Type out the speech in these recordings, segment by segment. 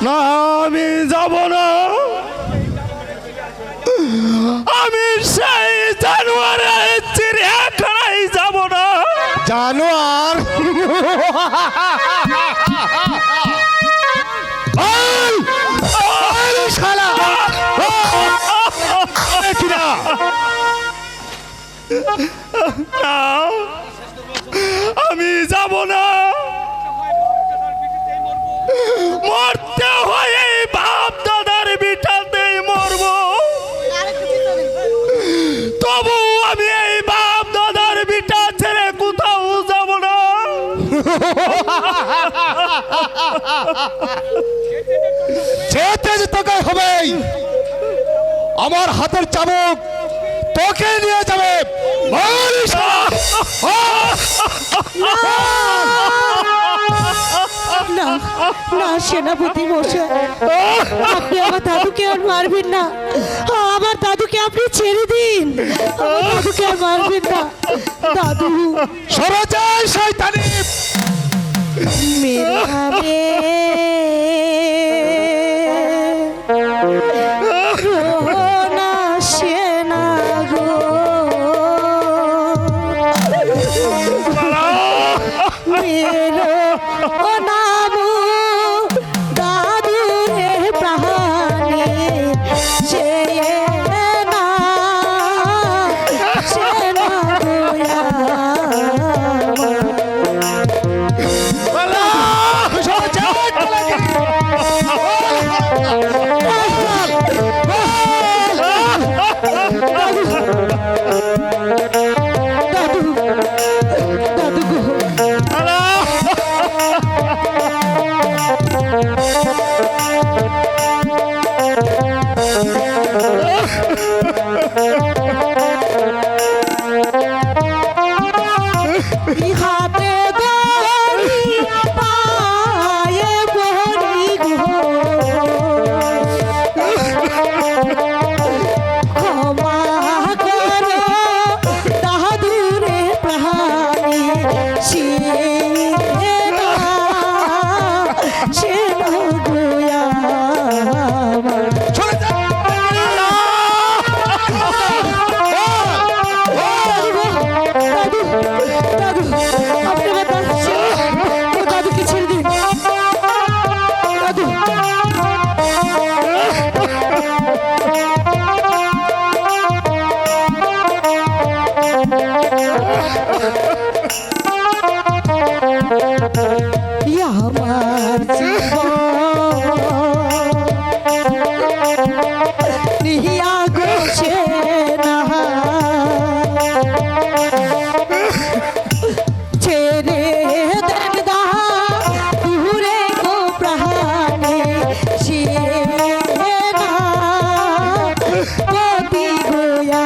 না আমি যাব না, আমি সেই জানোয়ারের চিড়িয়াখানায় যাব না। জানোয়ার শালা আমি যাব না, মরতে হয় বাপ দাদার বিটাতেই মরবো, তবু আমি এই বাপ দাদার বিটা ছেড়ে কোথাও যাব না। যেতে যে তোকে হবেই, আমার হাতের চাবুক তোকে নিয়ে যাবে। না না সেনাপতি মশাই, আপনি আমার দাদুকে আর মারবেন না, আমার দাদুকে আপনি ছেড়ে দিন, আমার দাদুকে আর মারবেন না। দাদু সরে যায় শয়তানি। মেরাবে রোনা সেনা গো মেরো ও নামু দাদু রে প্রাণে সে না সেনা গোয়া হাতে গড়ি পায়ে বড়ি গো ক্ষমা করো দাদুরে প্রাণী সে গোয়া আমার নিহিয়া গোছে না ছেড়ে দেন দা দূরে গো প্রাণে সে না পতি গোয়া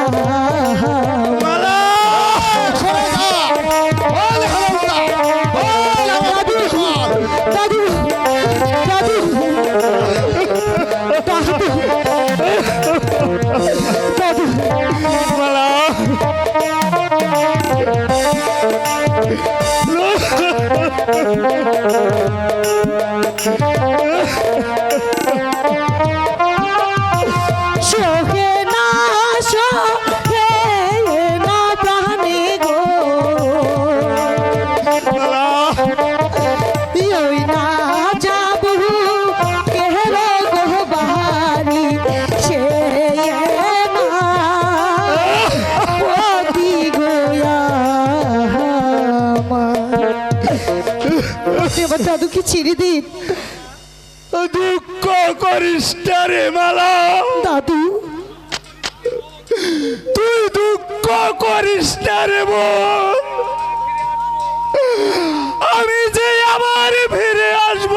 সোহে না সোহে না প্রাণে গো ওই না যাবো কেহর গো বাড়ি সে না পতি গোয়া আমার দাদুকে ছেড়ে দিন। দুঃখ করিস না রে মালা, দাদু তুই দুঃখ করিস না রে বোন, আমি যে আবার ফিরে আসব,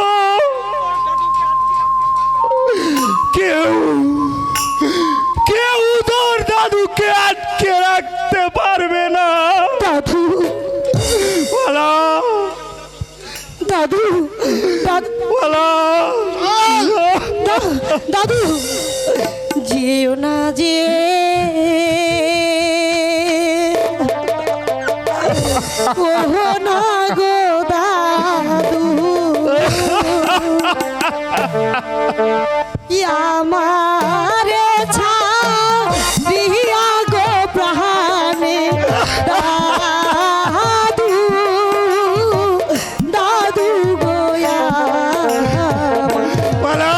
কেউ কেউ তোর দাদুকে আটকে রাখতে পারবে না। দাদু দাদু দাদু বলো দাদু যেও না যে ওহো না গো দাদু আমারে ছাড়িয়া গো প্রাণে দাদু দাদু গোয়া বলো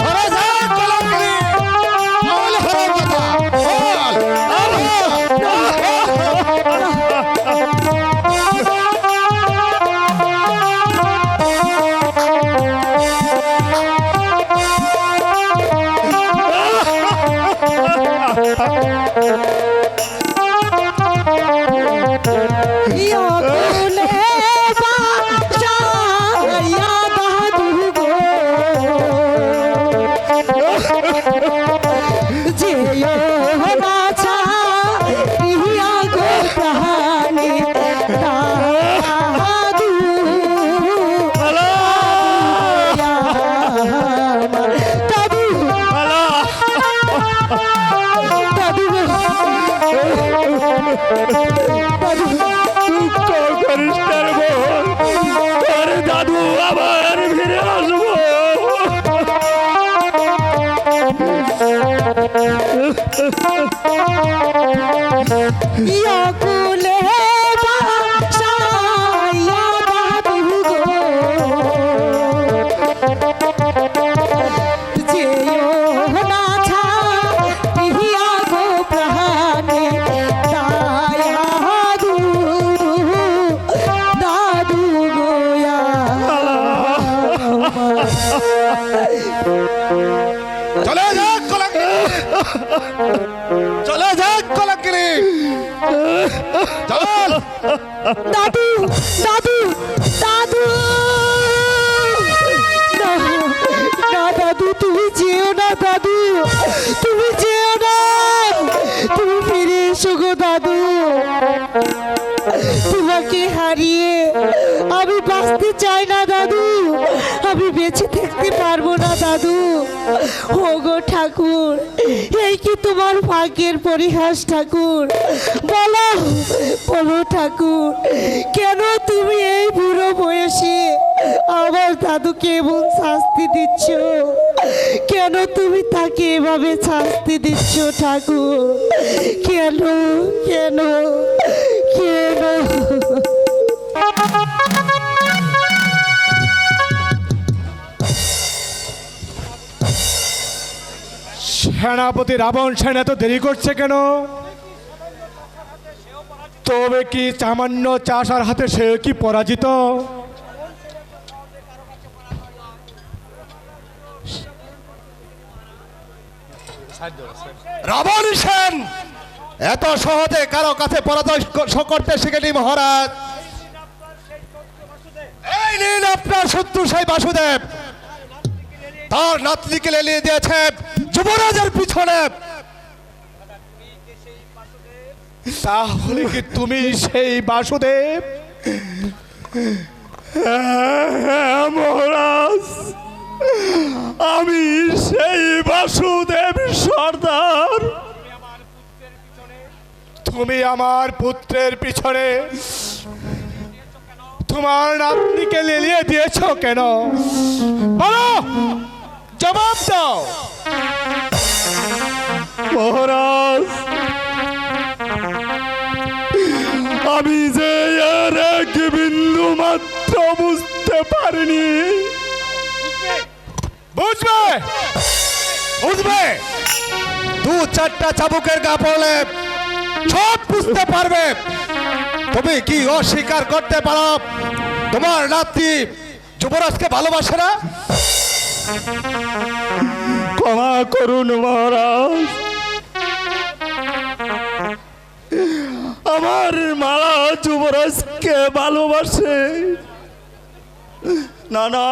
সরে যা কলঙ্কিনী। বল হরার কথা, ইয়াকুলে বাসায়া দাদু গো যেও না ছাড়িয়া গো প্রাণে দাদু বলো দাদু বলো দাদু দুঃখ করিস না রে বোন, তোর দাদু আবার ফিরে আসবো। ইয়াকুলে বাসায়া দাদু গো যেও না ছাড়িয়া গো প্রাণে দাদু দাদু গোয়া চলে যা কলঙ্কিনী, চলে যা কলঙ্কিনী, চল। দাদু দাদু দাদু না না দাদু তুমি যেও না দাদু তুমি যেও না তুমি ফিরে এসো গো দাদু তোমাকে হারিয়ে আমি বাঁচতে চাই না দাদু আমি বেঁচে থাকতে পারবো না দাদু ও গো ঠাকুর এই কি তোমার ভাগ্যের পরিহাস ঠাকুর বলো বলো ঠাকুর কেন তুমি এই বুড়ো বয়সে আমার দাদুকে এমন শাস্তি দিচ্ছ কেন তুমি তাকে এভাবে শাস্তি দিচ্ছ ঠাকুর কেন কেন কেন সেনাপতি রাবণ সেন এত দেরি করছে কেন? তবে কি সামান্য চাষার হাতে সে কি পরাজিত? রাবণ সেন এত সহজে কারো কাছে পরাজয় করতে শিখেনি মহারাজ। এই নিন আপনার শত্রু সেই বাসুদেব, তার নাতনিকে লেলিয়ে দিয়েছে যুবরাজের পিছনে। তাহলে কি তুমি সেই বাসুদেব? হ্যাঁ মহারাজ, আমি সেই বাসুদেব সর্দার। তুমি আমার পুত্রের পিছনে তোমার নাতনিকে লেলিয়ে দিয়েছ কেন? বলো, জবাব দাও। মহারাজ, আমি যে এর এক বিন্দু মাত্র বুঝতে পারিনি। বুঝবে বুঝবে, দু চারটা চাবুকের গা পড়লে সব বুঝতে পারবে। তুমি কি অস্বীকার করতে পারো তোমার নাতি যুবরাজকে ভালোবাসে না? ক্ষমা করুন মহারাজ, আমার মারা যুবরাজকে ভালোবাসে না। না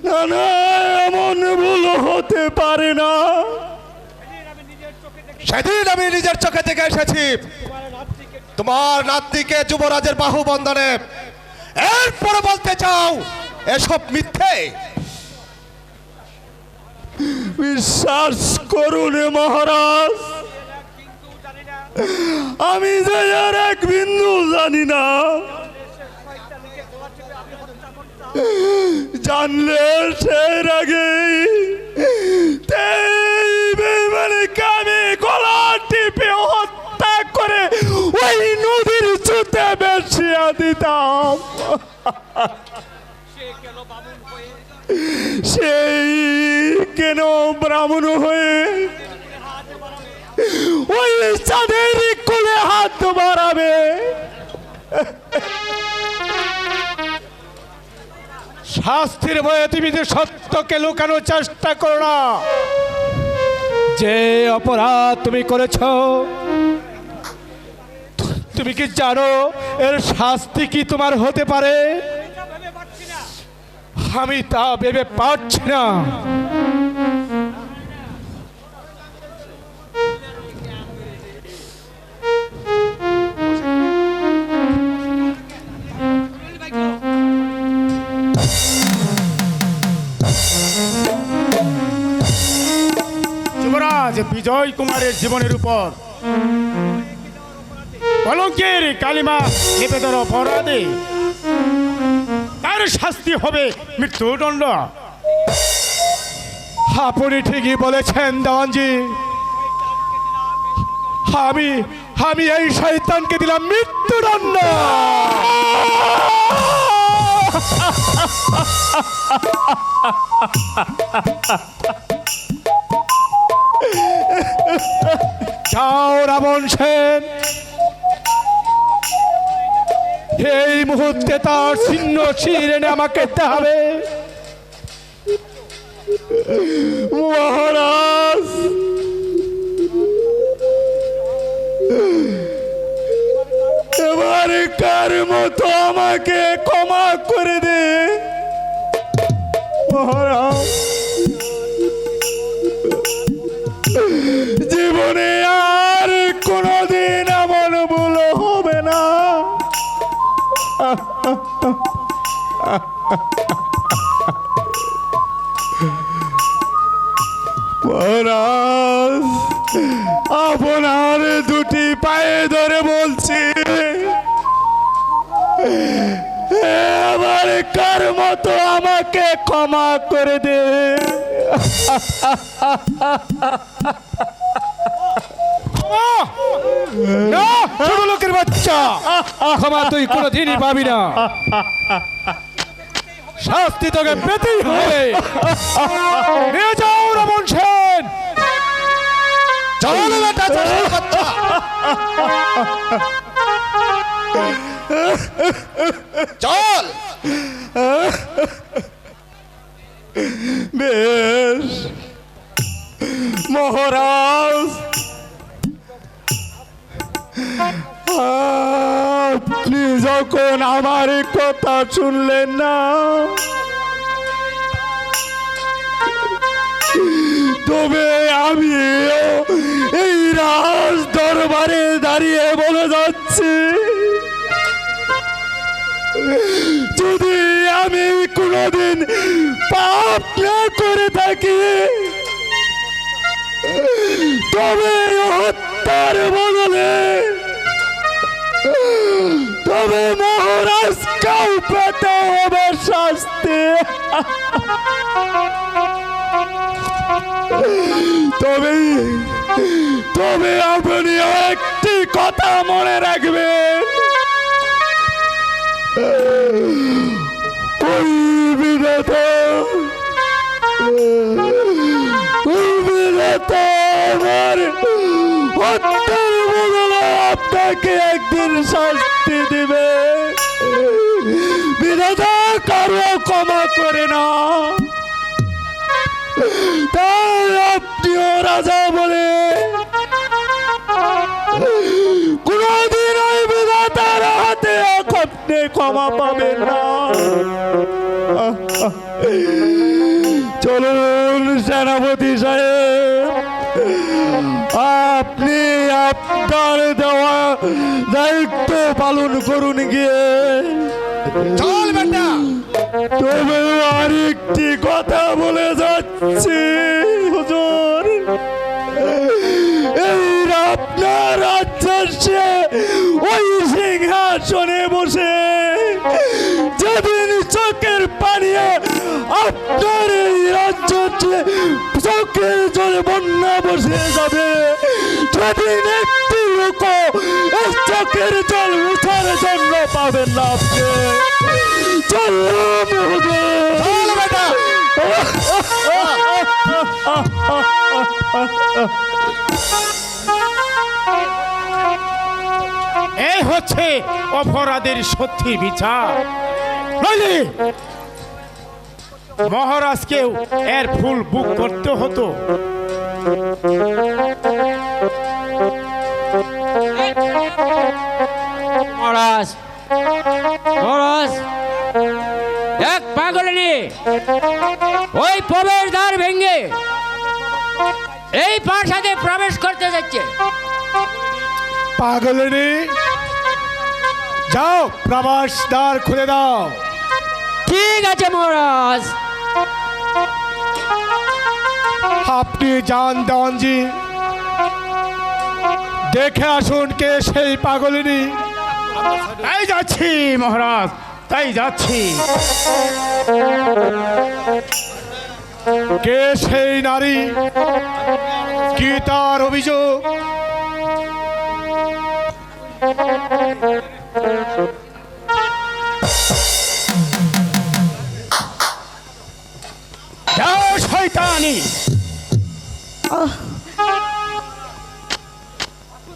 না না, এমন ভুল হতে পারে না। সেদিন আমি নিজের চোখে দেখে এসেছি তোমার নাতনিকে যুবরাজের বাহু বন্ধনে, এরপরে বলতে চাও এসব মিথ্যে? বিশ্বাস করুন মহারাজ, আমি যে আর এক বিন্দু জানি না। জানলে সেই আগেই আমি গলা টিপে হত্যা করে ওই নদীর চুতে বেশিয়া দিতাম। সেই কেন ব্রাহ্মণ হয়ে ওই চাঁদের কোলে হাত বাড়াবে? শাস্তির ভয়ে তুমি যে সত্যকে লুকানোর চেষ্টা করো না। যে অপরাধ তুমি করেছ, তুমি কি জানো এর শাস্তি কি তোমার হতে পারে? আমি তা ভেবে পাচ্ছি না। যুবরাজ বিজয় কুমারের জীবনের উপর কলঙ্কের কালিমা লেপে দেওয়ার অপরাধে তার শাস্তি হবে মৃত্যুদণ্ড। আপনি ঠিকই বলেছেন দেওয়ানজি। আমি এই শয়তানকে দিলাম মৃত্যুদণ্ড। যাও রাবণ সেন, এই মুহূর্তে তার ছিন্ন শির এনে আমাকে দিতে হবে। মহারাজ, এবারে কার মতো আমাকে ক্ষমা করে দে মহারাজ। জীবনে আর কোনদিন এমন ভুল হবে না। মহারাজ, আপনার দুটি পায়ে ধরে বলছি, এবার কার মতো আমাকে ক্ষমা করে দে। না, ছোট লোকের বাচ্চা, ক্ষমা তুই কোনোদিনই পাবি না। শাস্তি তোকে পেতেই হবে। নিয়ে যাও রাবণ সেন। চলো বেটা, চাষের বাচ্চা। চল। বেশ মহারাজ, আপনি যখন আমার কথা শুনলেন না, তবে আমি এই রাজ দরবারে দাঁড়িয়ে বলে যাচ্ছি, যদি আমি কোনোদিন পাপ না করে থাকি, তবে হত্যার বদলে তবে মহারাজকেও পেতে হবে শাস্তি। তবে আপনি একটি কথা মনে রাখবেন, ওই বিধাতা আমার হত্যার বদলে আপনাকে একদিন শাস্তি দিবে। বিধাতা কারো ক্ষমা করে না, তাই আপনিও রাজা বলে কোনদিন ওই বিধাতার হাতে আপনি ক্ষমা পাবেন না। চলুন সেনাপতি সাহেব, আপনি আপনার দেওয়া দায়িত্ব পালন করুন গিয়ে। চল বেটা। তবে আরেকটি কথা বলে যাচ্ছি হুজুর, এই আপনার রাজ্যে ওই সিংহাসনে বসে যেদিন চোখের পানিয়ে আপনার এই রাজ্য চোখের জলে বন্যা বসে যাবে, সেদিন একটি লোক এই চোখের জল উঠার জন্য পাবেন না আপনি। চললাম হুজুর। চল বেটা। এই হচ্ছে অপরাধের সত্যি বিচার। নইলে মহারাজকেও এর ফুল বুক করতে হতো। মহারাজ, মহারাজ, এক পাগলিনী ওই প্রবেশদ্বার ভেঙে এই প্রাসাদে প্রবেশ করতে যাচ্ছে। পাগলিনী, যাও প্রবেশ দ্বার খুলে দাও। ঠিক আছে মহারাজ। আপনি যান দেওয়ানজি, দেখে আসুন কে সেই পাগলিনী। তাই যাচ্ছি মহারাজ, তাই যাচ্ছি। কে সেই নারী, কি তার অভিযোগ? যাও শয়তানি,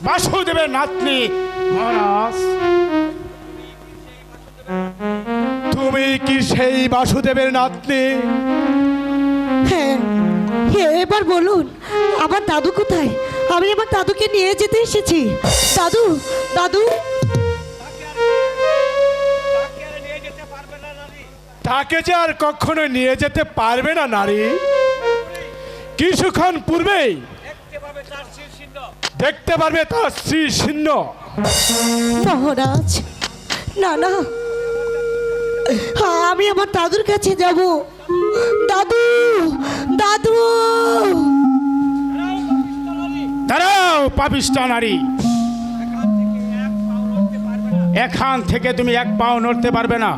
বাসুদেবের নাতনি। মহারাজ, তুমি কি সেই বাসুদেবের নাতনি? হ্যাঁ, এবার বলুন আমার দাদু কোথায়? আমি আমার দাদুকে নিয়ে যেতে এসেছি। দাদু, দাদু। তাকে যে আর কখনো নিয়ে যেতে পারবে না নারী। কিছুক্ষণ পূর্বেই দেখতে পারবে তার শ্রী চিহ্ন। মহারাজ, না না, আমি আমার দাদুর কাছে যাব। দাদু, দাদু। দাঁড়াও পাপিষ্টা নারী, এখান থেকে তুমি এক পাও নড়তে পারবে না।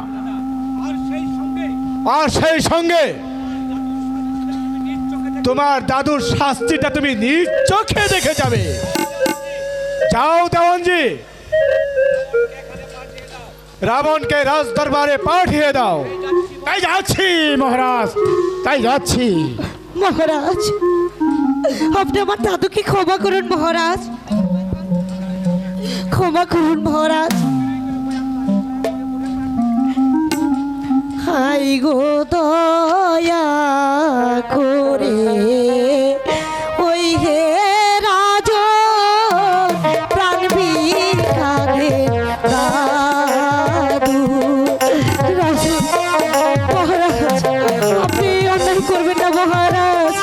আর সেই সঙ্গে তোমার দাদুর শাস্তিটা তুমি নিজ চোখে দেখে যাবে। যাও দেওয়ানজি, রাবণকে রাজ দরবারে পাঠিয়ে দাও। তাই যাচ্ছি মহারাজ, তাই যাচ্ছি। মহারাজ, আপনি আমার দাদুকে ক্ষমা করুন মহারাজ, ক্ষমা করুন মহারাজ। হাই গো দয়া করে ওই হে রাজ প্রাণ ভিখারে দাদু। রাজু, মহারাজ, আপনি অন্যায় করবেন না মহারাজ।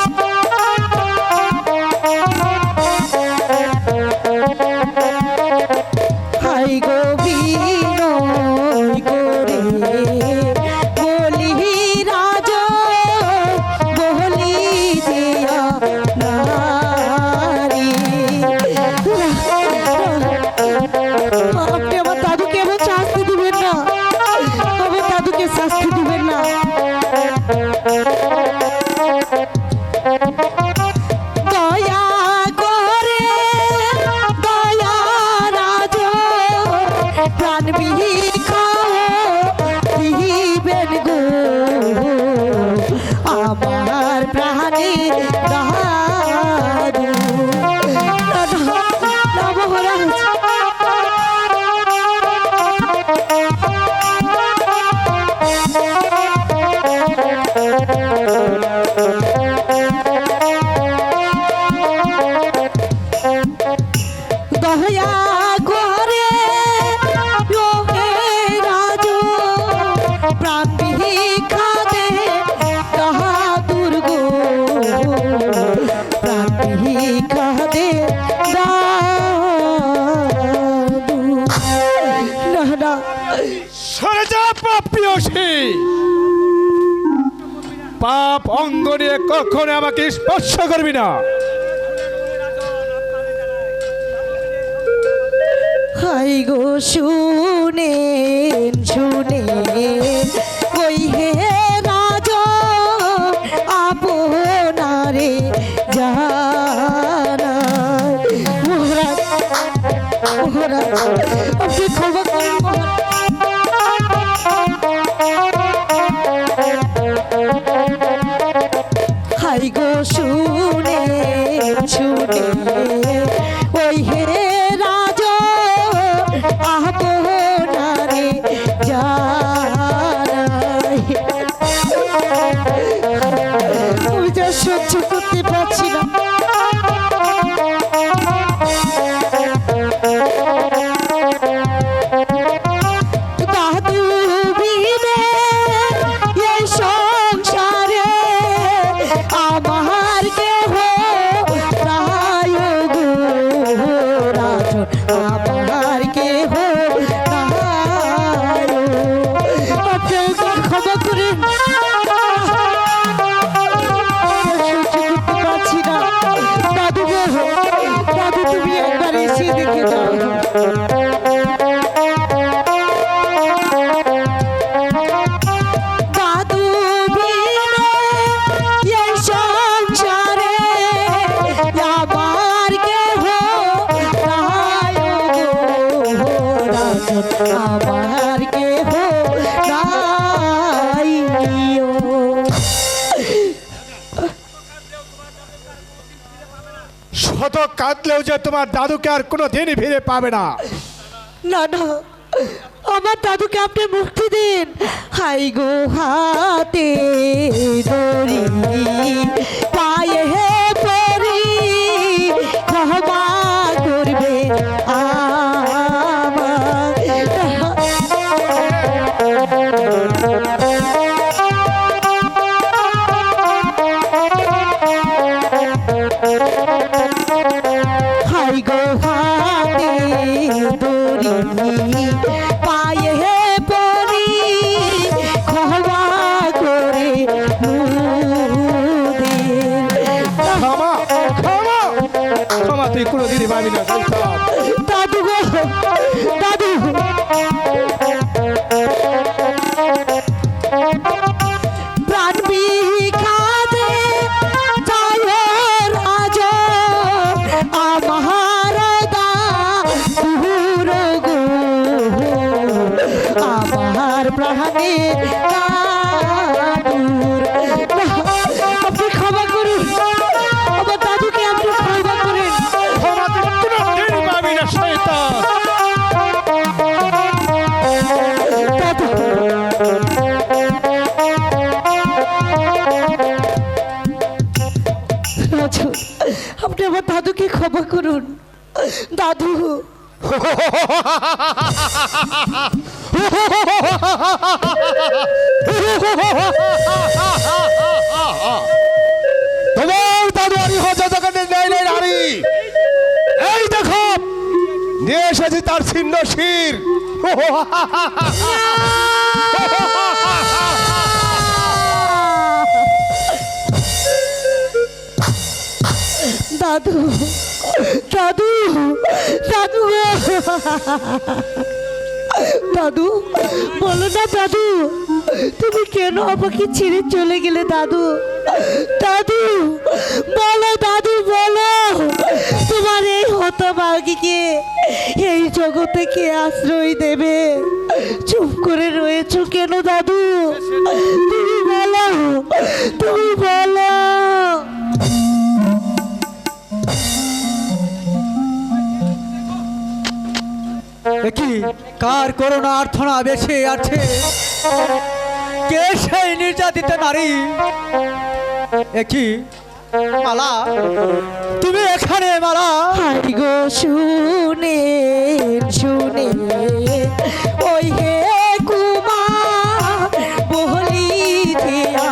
হাই গো বিনয় করে বলি রাজ বলি দিয়া নারী। আপনি আমার দাদুকে এমন শাস্তি দিবেন না, আমার দাদুকে শাস্তি দিবেন না। দয়া করে দয়া রাজ প্রাণ দিবেন গো আমার প্রাণে দাদু। না মহারাজ, দয়া করে ও হে রাজ প্রাণ ভিক্ষা দে বাহাদুর গো প্রাণ ভিক্ষা দে দাদু। অঙ্গ নিয়ে কখনো আমাকে স্পর্শ করবি না। হাই গো শুনেন শুনেন ওই হে রাজা আপনারে জানা মহারাজ মহারাজ আপনি ক্ষমা করেন হাই গো শুনেন শুনেন ওই হে রাজা আপনারে জানাই আমি যা সহ্য করতে পারছি না দাদু বিনে এই সংসারে আমার কেহ নাই গো রাজন আমার কেহ নাই আপনি ক্ষমা করেন সহ্য করতে পারছি না দাদু গো দাদু তুমি একবার এসে দেখে যাও দাদু বিনে এই সংসারে আমার কেহ নাই গো রাজন আমার কেহ নাই শত কাঁদলেও যে তোমার দাদুকে আর কোনো দিনই ফিরে পাবে না। না না আমার দাদুকে আপনি মুক্তি দিন হাই গো হাতে দড়ি পায়ে পরি ক্ষমা করবে হাই গো হাতে দড়ি পায়ে পরি ক্ষমা করে ক্ষমা ক্ষমা ক্ষমা তুই কোনো দিনই পাবি না সুলতান। দাদু গো দাদু প্রাণ বিখাদে যায় রাজ আমার দাদুর গো আমার প্রাণের দাদুর আপনি ক্ষমা করুন আমার দাদুকে আপনি ক্ষমা করেন ক্ষমা তুই কোনো দিনই পাবি না শয়তান। দাদু রাজু আপনি আমার দাদুকে ক্ষমা করুন দাদু তোমার দাদু আরি হজা দোকানে নেই নেই নারী এই দেখো নিয়ে এসেছি তার ছিন্ন শির দাদু দাদু দাদু দাদু বলো না দাদু তুমি কেন আমাকে ছেড়ে চলে গেলে দাদু দাদু বলো দাদু বলো তোমার এই হতভাগীকে এই জগতে কে আশ্রয় দেবে চুপ করে রয়েছো কেন দাদু তুমি বলো তুমি বলো কি কার করোনা আর্থনা বেশি আছে কে সেই নির্যাতিত নারী একই মালা তুমি এখানে মালা হাই গো শুনে শুনে ওই হে কুমা বলি দিয়া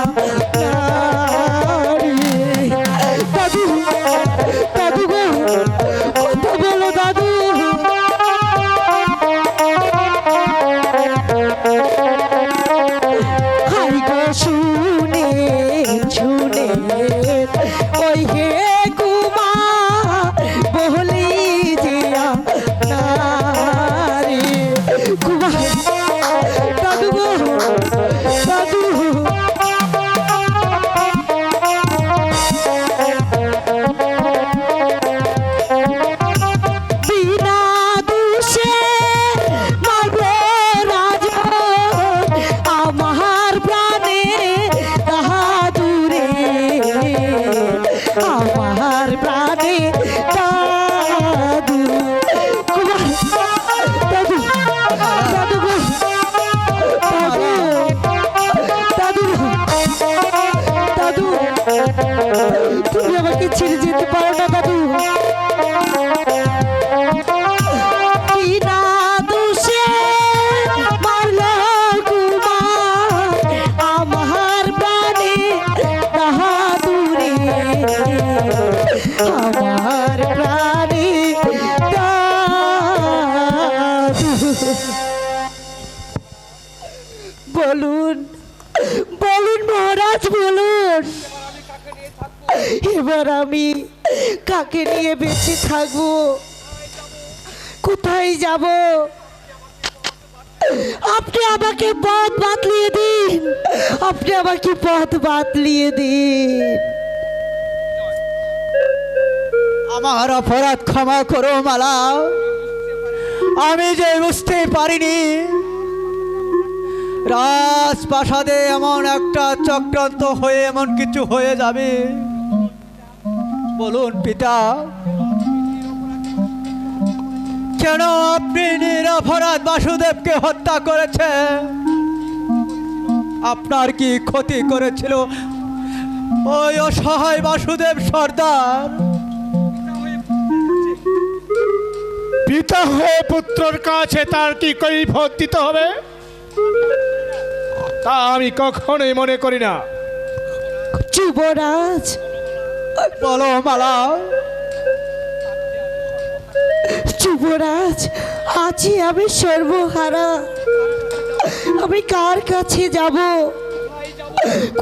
দাদু দাদু গো কথা বলো দাদু হাই গো শুনে শুনে তুমি আমাকে ছেড়ে যেতে পারো না দাদু। বিনা দোষে মারলো কুমার আমার প্রাণে বাহাদুরে, আমার প্রাণে দাদু। বলুন বলুন মহারাজ বলুন, এবার আমি কাকে নিয়ে বেঁচে থাকবো, কোথায় যাব? আপনি আমাকে পথ বাতলিয়ে দিন, আপনি আমাকে পথ বাতলিয়ে দিন। আমার অপরাধ ক্ষমা করো মালা, আমি যে বুঝতে পারিনি রাজপ্রাসাদে এমন একটা চক্রান্ত হয়ে এমন কিছু হয়ে যাবে। বলুন পিতা, কেন আপনি নিরপরাধ বাসুদেবকে হত্যা করেছেন? আপনার কি ক্ষতি করেছিল ওই অসহায় বাসুদেব সর্দার? পিতা হয়ে পুত্রর কাছে তার কি কৈফিয়ত দিতে হবে তা আমি কখনোই মনে করি না। যুবরাজ বলো মালা। যুবরাজ, আজই আমি সর্বহারা, আমি কার কাছে যাব,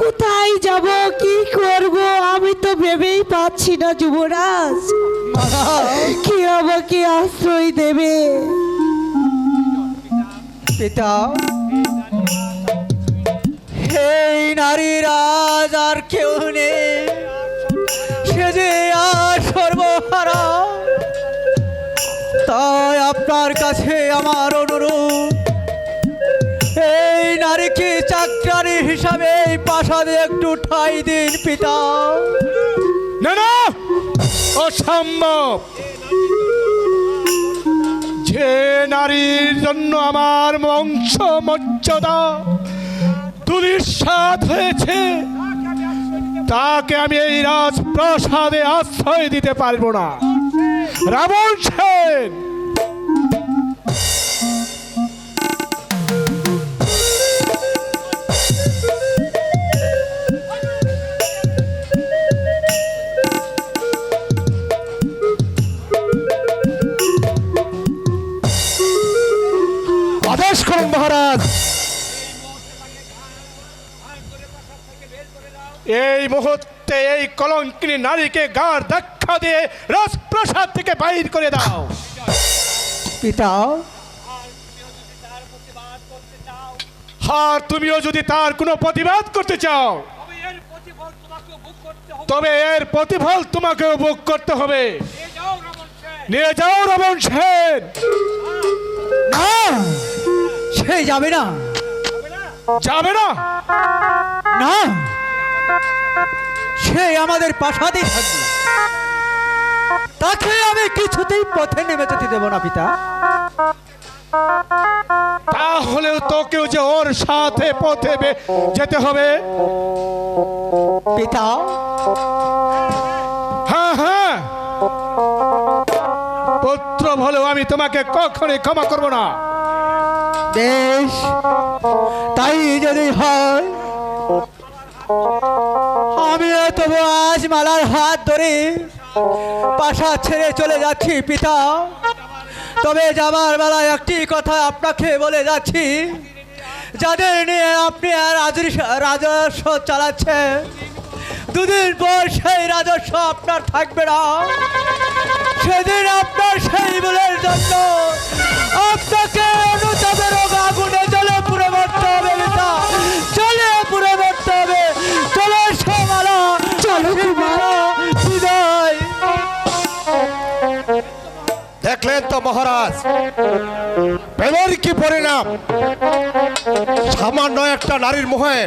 কোথায় যাব, কি করব আমি তো ভেবেই পাচ্ছি না যুবরাজ। কে আমাকে আশ্রয় দেবে? পিতা, এই নারী রাজ আর কেউ নেই, সে যে আর সর্বহারা। তাই আপনার কাছে আমার অনুরোধ, এই নারীকে চাকরানী হিসাবে এই প্রাসাদে একটু ঠাঁই দিন পিতা। না না, অসম্ভব। যে নারীর জন্য আমার বংশ মর্যাদা দুলিশ্বাত হয়েছে, তাকে আমি এই রাজপ্রাসাদে আশ্রয় দিতে পারবো না। রাবণ সেন, আদেশ করুন মহারাজ। এই মুহূর্তে এই কলঙ্কিনী নারীকে গাড় ধাক্কা দিয়ে রাজপ্রাসাদ থেকে বাইর করে দাও। পিতা, আর তুমিও যদি তার কোনো প্রতিবাদ করতে চাও, তবে এর প্রতিফল তোমাকেও ভোগ করতে হবে। নিয়ে যাও রাবণ সেন। না, সে যাবে না। যাবে না? না, সে আমাদের প্রাসাদেই থাকবে, তাকে আমি কিছুতেই পথে নেমে যেতে দেব না পিতা। তাহলেও তোকেও যে ওর সাথে পথে যেতে হবে। পিতা, হ্যাঁ হ্যাঁ, পুত্র বলেও আমি তোমাকে কখনোই ক্ষমা করব না। বেশ, তাই যদি হয় আমি তবু আজ মালার হাত ধরে প্রাসাদ ছেড়ে চলে যাচ্ছি পিতা। তবে যাবার বেলায় একটি কথা আপনাকে বলে যাচ্ছি, যাদের নিয়ে আপনি আর রাজস্ব চালাচ্ছেন, দুদিন পর সেই রাজস্ব আপনার থাকবে না। সেদিন আপনার সেই বলের জন্য আপনাকে অনুতাপের আগুনে জলে পুড়ে মরতে হবে পিতা, জলে পুড়ে মরতে হবে। চলো মালা, চলো বিদায়। দেখলেন তো মহারাজ, প্রেমের কি পরিণাম। সামান্য একটা নারীর মোহে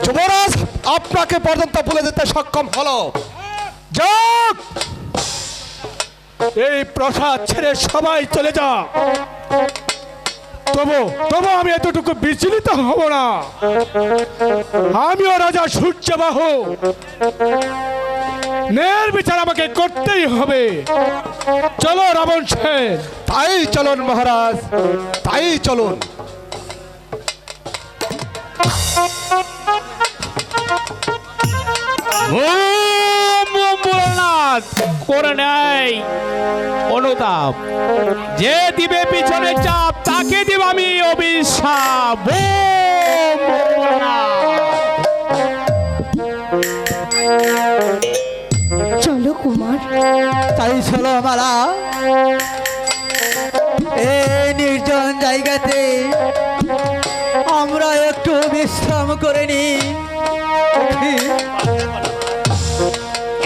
যুবরাজ আপনাকে পর্যন্ত ভুলে যেতে সক্ষম হলো। যাক, এই প্রাসাদ ছেড়ে সবাই চলে যা। তবু তবু আমি এতটুকু বিচলিত হব না। আমিও রাজা সূর্যবাহু, ন্যায়ের বিচার আমাকে করতেই হবে। চলো রাবণ সেন। তাই চলুন মহারাজ, তাই চলুন। ভোলানাথ করে নেয় অনুতাপ, যে দিবে পিছনে চাপ তাকে দিব আমি অভিশাপ। ওম ভোলানাথ। চলো কুমার, তাই চলো মালা, এই নির্জন জায়গাতে আমরা একটু বিশ্রাম করে নি।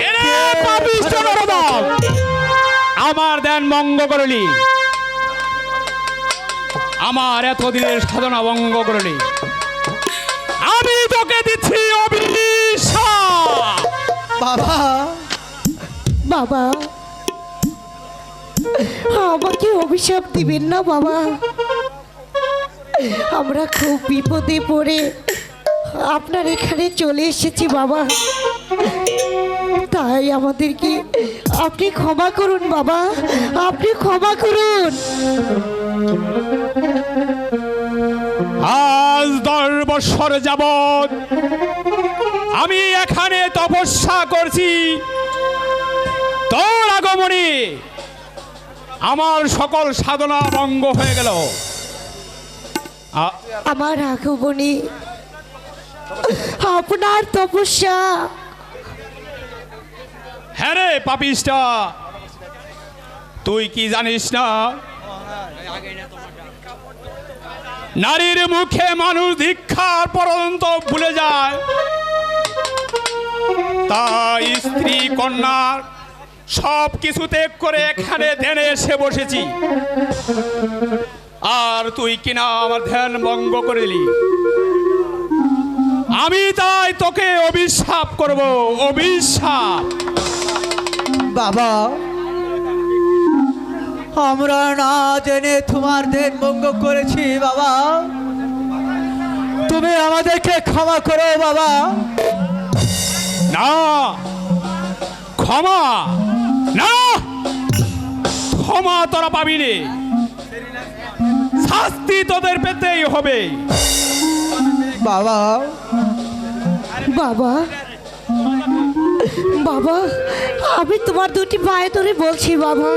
এরে পাপিষ্ঠ নরদল, আমার দেন ভঙ্গ করলি, আমার এতদিনের সাধনা ভঙ্গ করলি, আমি তোকে দিচ্ছি অভিশাপ। বাবা, বাবা আমাকে অভিশাপ দিবেন না বাবা। আমরা খুব বিপদে পড়ে আপনার এখানে চলে এসেছি বাবা, তাই আমাদেরকে আপনি ক্ষমা করুন বাবা, আপনি ক্ষমা করুন। আজ 10 বছর যাবৎ আমি এখানে তপস্যা করছি, তোর আগমনে আমার সকল সাধনা ভঙ্গ হয়ে গেল। আমার আগমনী আপনার তপস্যা। হ্যাঁ রে পাপিষ্টা, তুই কি জানিস না নারীর মুখে মানুষ দীক্ষার পর্যন্ত ভুলে যায়, তাই স্ত্রী কন্যার সব কিছু ত্যাগ করে এখানে ধ্যানে এসে বসেছি, আর তুই কিনা আমার ধ্যান ভঙ্গ করলি। আমি তাই তোকে অভিশাপ করব, অভিশাপ। বাবা, আমরা না জেনে তোমার ধ্যান ভঙ্গ করেছি বাবা, তুমি আমাদেরকে ক্ষমা করো বাবা। না, ক্ষমা না, ক্ষমা তোরা পাবি রে, শাস্তি তোদের পেতেই হবে। বাবা, বাবা বাবা আমি তোমার দুটি পায়ে ধরে বলছি বাবা,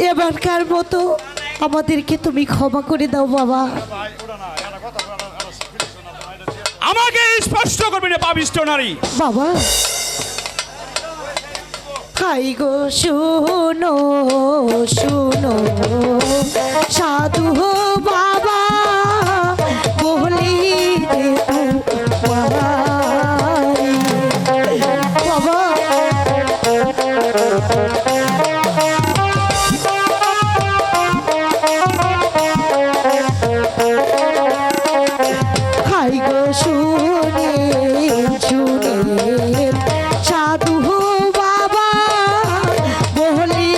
এবারকার মতো আমাদেরকে তুমি ক্ষমা করে দাও বাবা। আমাকে স্পষ্ট করবি না পাপিষ্ঠ নারী। বাবা হাই গো শুনো শুনো সাধু বাবা বলি দে বাবা। হাই গো শুনে শুনে সাধু বাবা বলি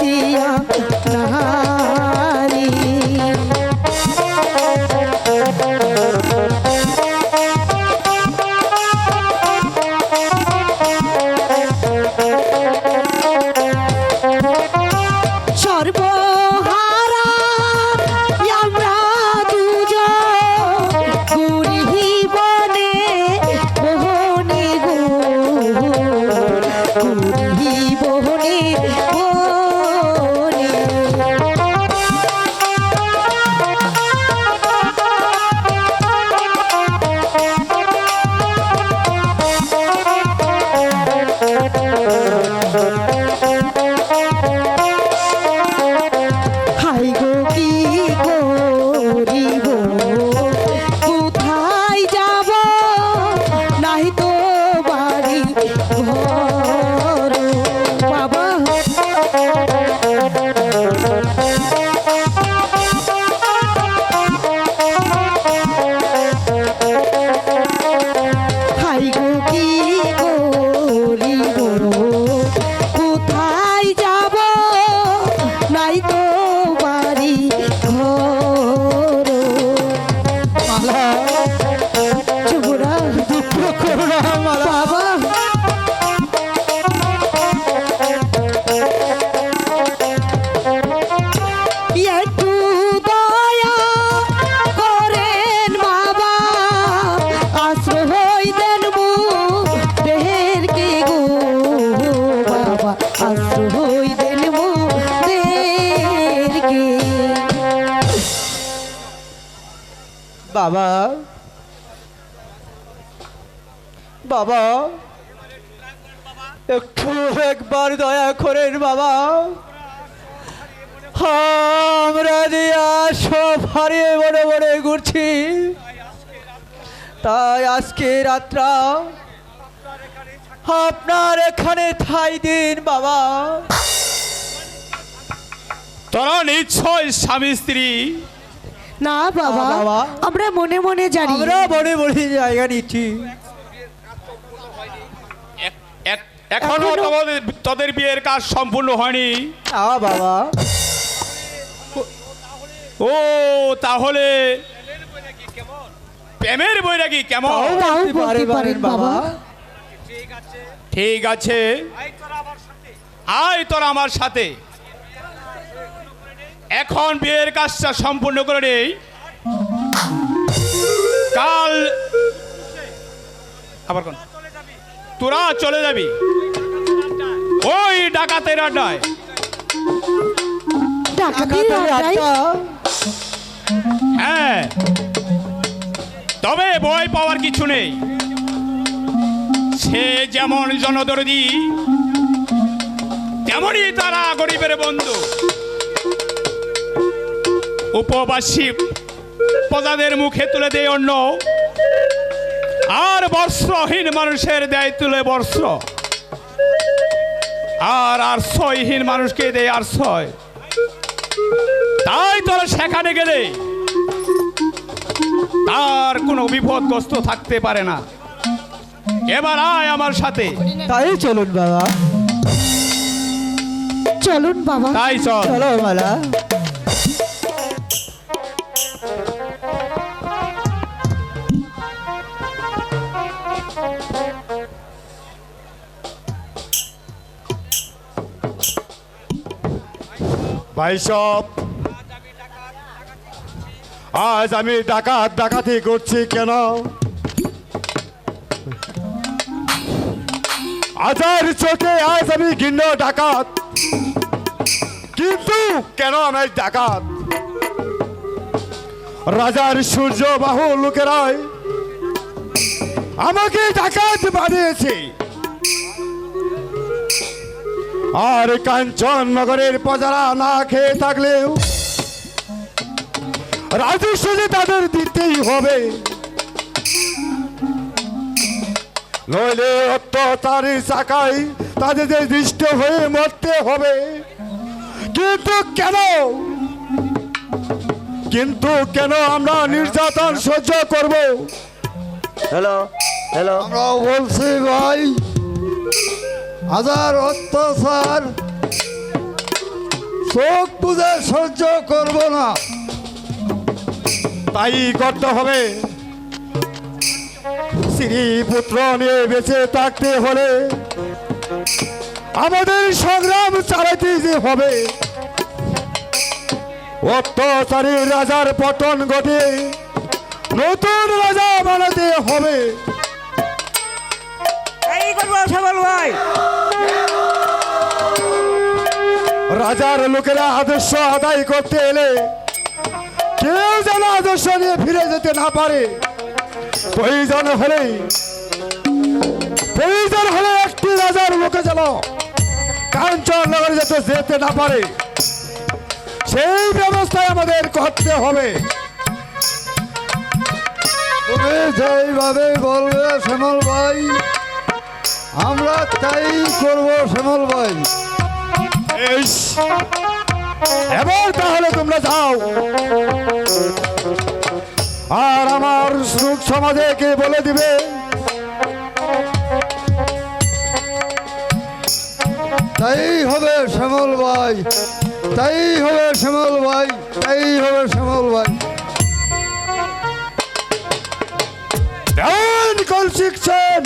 দিয়া না বাবা বাবা একটু একবার দয়া করেন বাবা, আমরা যে সব হারিয়ে বড় বড় ঘুরছি, তাই আজকে রাতটা আপনার এখানে ঠাই দিন বাবা। তোরা নিশ্চয় স্বামী স্ত্রী। না বাবা, না বাবা। আমরা মনে মনে জানি। আমরা বড় বড় জায়গা নিচ্ছি। এখনো তোদের বিয়ের কাজ সম্পূর্ণ হয়নি। বাবা ও তাহলে প্রেমের বৈরাগী কেমন? তাও বলতে পারেন বাবা। ঠিক আছে, আয় তোরা আমার সাথে। এখন বিয়ের কাজটা সম্পূর্ণ করে নেই। কাল আবার কোন তোরা চলে যাবি ওই ডাকাতের আড্ডায়। ডাকাতের আড্ডায়? হ্যাঁ, তবে ভয় পাওয়ার কিছু নেই। সে যেমন জনদরদি, তেমনই তারা গরিবের বন্ধু। উপবাসী প্রজাদের মুখে তুলে দেয় অন্ন, আর বস্ত্রহীন মানুষের দেয় তুলে বস্ত্র, আর আশ্রয়হীন মানুষকে দেয় আশ্রয়। তাই তোরা সেখানে গেলে তার কোনো বিপদগ্রস্ত থাকতে পারে না। এবার আয় আমার সাথে। তাই চলুন বাবা, চলুন বাবা। তাই চল। চলো মালা। ভাই সব, আজ আমি ডাকাতি করছি কেন? আজার চোখে আজ আমি ঘৃণ্য ডাকাত, কিন্তু কেন আমি ডাকাত? রাজার সূর্য বাহু লোকেরাই আমাকে ডাকাত বানিয়েছে, আর কাঞ্চন নগরের প্রজারা না খেয়ে থাকলেও রাজস্ব যে তাদের দিতেই হবে, নইলে অত্যাচারীর চাকায় তাদের দৃষ্ট হয়ে মরতে হবে। কিন্তু কেন আমরা নির্যাতন সহ্য করব? হ্যালো, আমরাও বলছি ভাই, হাজার অত্যাচার চোখ বুঝে সহ্য করব না, তাই করতে হবে। স্ত্রী পুত্র নিয়ে বেঁচে থাকতে হলে আমাদের সংগ্রাম চালাতে যে হবে। অত্যাচারী রাজার পতন ঘটে নতুন রাজা বানাতে হবে। রাজার লোকেরা আদর্শ আদায় করতে এলে কেউ যেন আদর্শ নিয়ে ফিরে যেতে না পারে। প্রয়োজন হলে একটি রাজার লোকে যেন কাঞ্চন নগরে যেতে না পারে, সেই ব্যবস্থা আমাদের করতে হবে। তুমি যেইভাবে বলবে শ্যামল ভাই, আমরা তাই করব শ্যামল ভাই। এবার তাহলে তোমরা যাও, আর আমার সুখ সমাজে কে বলে দিবে তাই হবে শ্যামল ভাই, তাই হবে শ্যামল ভাই, তাই হবে শ্যামল ভাই। শিখছেন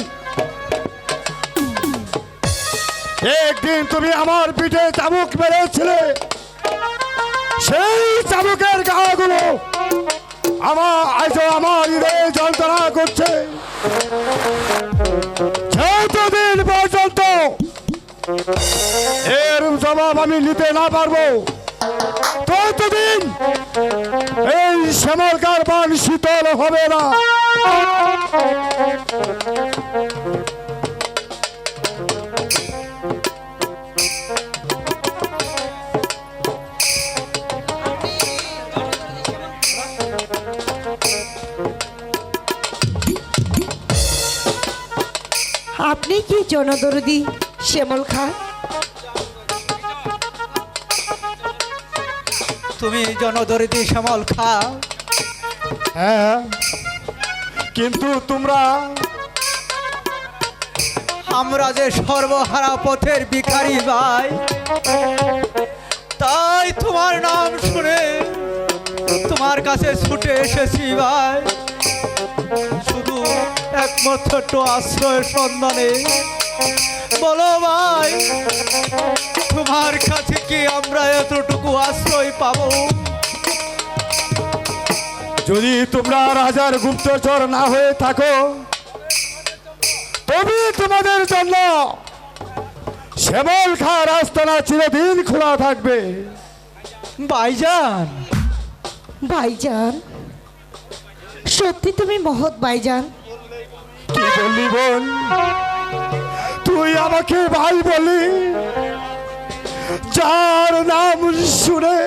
একদিন তুমি আমার পিঠে চাবুক মেরেছিলে, সেই চাবুকের গাগুলো আমার হৃদয়ে যন্ত্রণা করছে। যতদিন পর্যন্ত এর জবাব আমি নিতে না পারবো, ততদিন এই শ্যামলকার বান শীতল হবে না। আপনি কি জনদরদি শ্যামল খা? তুমি জনদরিদ্র শ্যামল খা, হ্যাঁ, কিন্তু তোমরা আমরা যে সর্বহারা পথের ভিখারি ভাই, তাই তোমার নাম শুনে তোমার কাছে ছুটে এসেছি ভাই, শুধু একমাত্র একটু আশ্রয়ের সন্ধানে। বলো ভাই, তোমার কাছে কি আমরা এতটুকু আশ্রয় পাবো? যদি তোমরা রাজার গুপ্তচর না হয়ে থাকো, তবে তোমাদের জন্য শ্যামল খা রাস্তানা চিরদিন খোলা থাকবে। ভাইজান, ভাইজান, সত্যি তুমি মহৎ ভাইজান। কি বললি বোন? তুই আমাকে ভাই বলি? যার নাম শুনে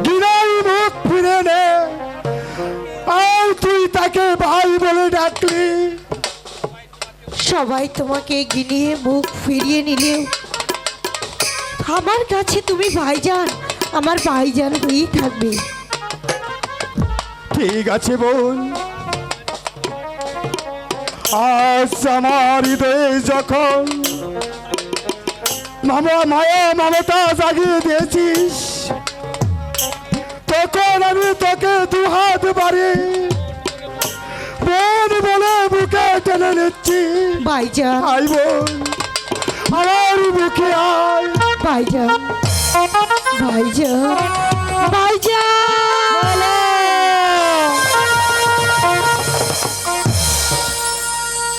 গিরাই মুখ ফিরে নে, আর তুই তাকে ভাই বলে ডাকলি। সবাই তোমাকে গিলিয়ে মুখ ফিরিয়ে নিলেও আমার কাছে তুমি ভাইজান, আমার ভাইজান হয়েই থাকবে। ঠিক আছে বোন, আজ আমার হৃদয়ে যখন মায়া মমতা জাগিয়ে দিয়েছিস, তখন আমি তোকে দুহাত বাড়ি বোন বলে বুকে টেনে নিচ্ছি। ভাইজান, আই বোন, আমার বুকে আয়। ভাইজান, ভাইজান, ভাইজান।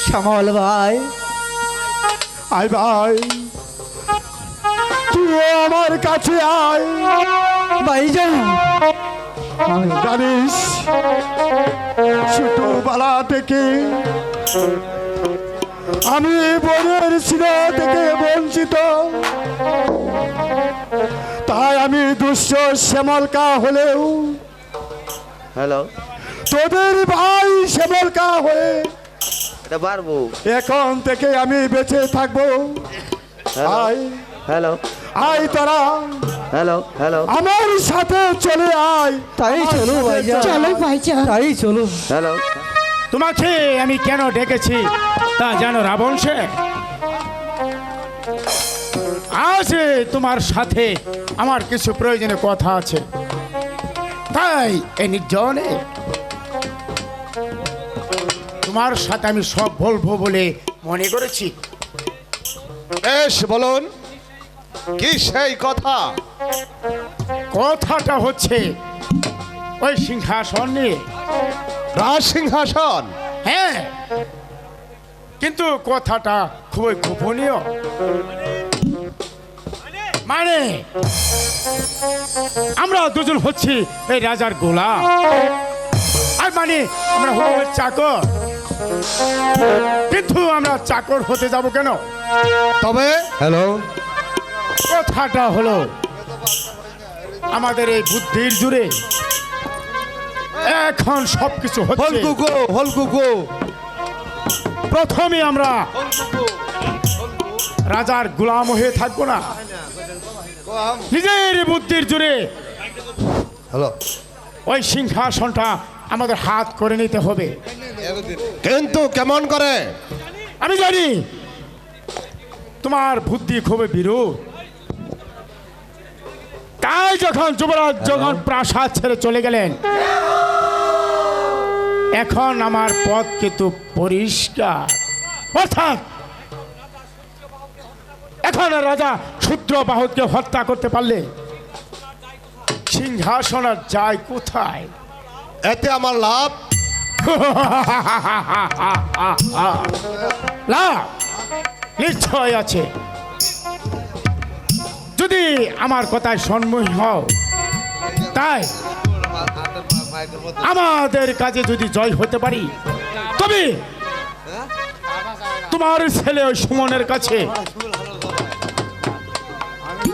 শ্যামল ভাই, আয় ভাই, তুই আমার কাছে আয়। ভাইজান, জানিস, ছোটবেলা থেকে আমি বোনের স্নেহ থেকে বঞ্চিত, তাই আমি দুঃস্থ শ্যামলকা হলেও হ্যালো, তোদের ভাই শ্যামলকা হয়ে এটা পারবো। এখন থেকে আমি বেঁচে থাকবো। আয়, হ্যালো আয় তারা হ্যালো হ্যালো আমার সাথে চলে আয়। তাই চলো ভাইজান, চলো ভাইজান। তাই চলো। হ্যালো। তোমাকে আমি কেন ডেকেছি তা জানো রাবণ শেখ? আজ তোমার সাথে আমার কিছু প্রয়োজনীয় কথা আছে, তাই এই নির্জনে তোমার সাথে আমি সব বলবো বলে মনে করেছি। বেশ, বলুন কি সেই কথা? কথাটা হচ্ছে ওই সিংহাসন নিয়ে। রাজ সিংহাসন? হ্যাঁ, কিন্তু কথাটা খুবই গোপনীয়। মানে আমরা দুজন হচ্ছি এই রাজার গোলাম, আর মানে আমরা হবো ওর চাকর। কিন্তু আমরা চাকর হতে যাব কেন? তবে হ্যালো, কথাটা হলো আমাদের এই বুদ্ধির জুড়ে এখন সবকিছু হচ্ছে। হলকুকো প্রথমে আমরা রাজার গোলাম হয়ে থাকবো না, নিজের বুদ্ধির জুড়ে হ্যালো। ওই সিংহাসনটা আমাদের হাত করে নিতে হবে। কিন্তু কেমন করে? আমি জানি তোমার বুদ্ধি খুবই বিরূপ, তাই যখন যুবরাজ যখন প্রাসাদ ছেড়ে চলে গেলেন, এখন আমার পথ কিন্তু পরিষ্কার। অর্থাৎ এখন রাজা শূদ্রবাহুকে হত্যা করতে পারলে সিংহাসন আর যায় কোথায়? এতে আমার লাভ? লাভ নিশ্চয় আছে, যদি আমার কথায় সম্মুখ হও। তাই আমাদের কাজে যদি জয় হতে পারি, তবে তোমার ছেলে ওই সুমনের কাছে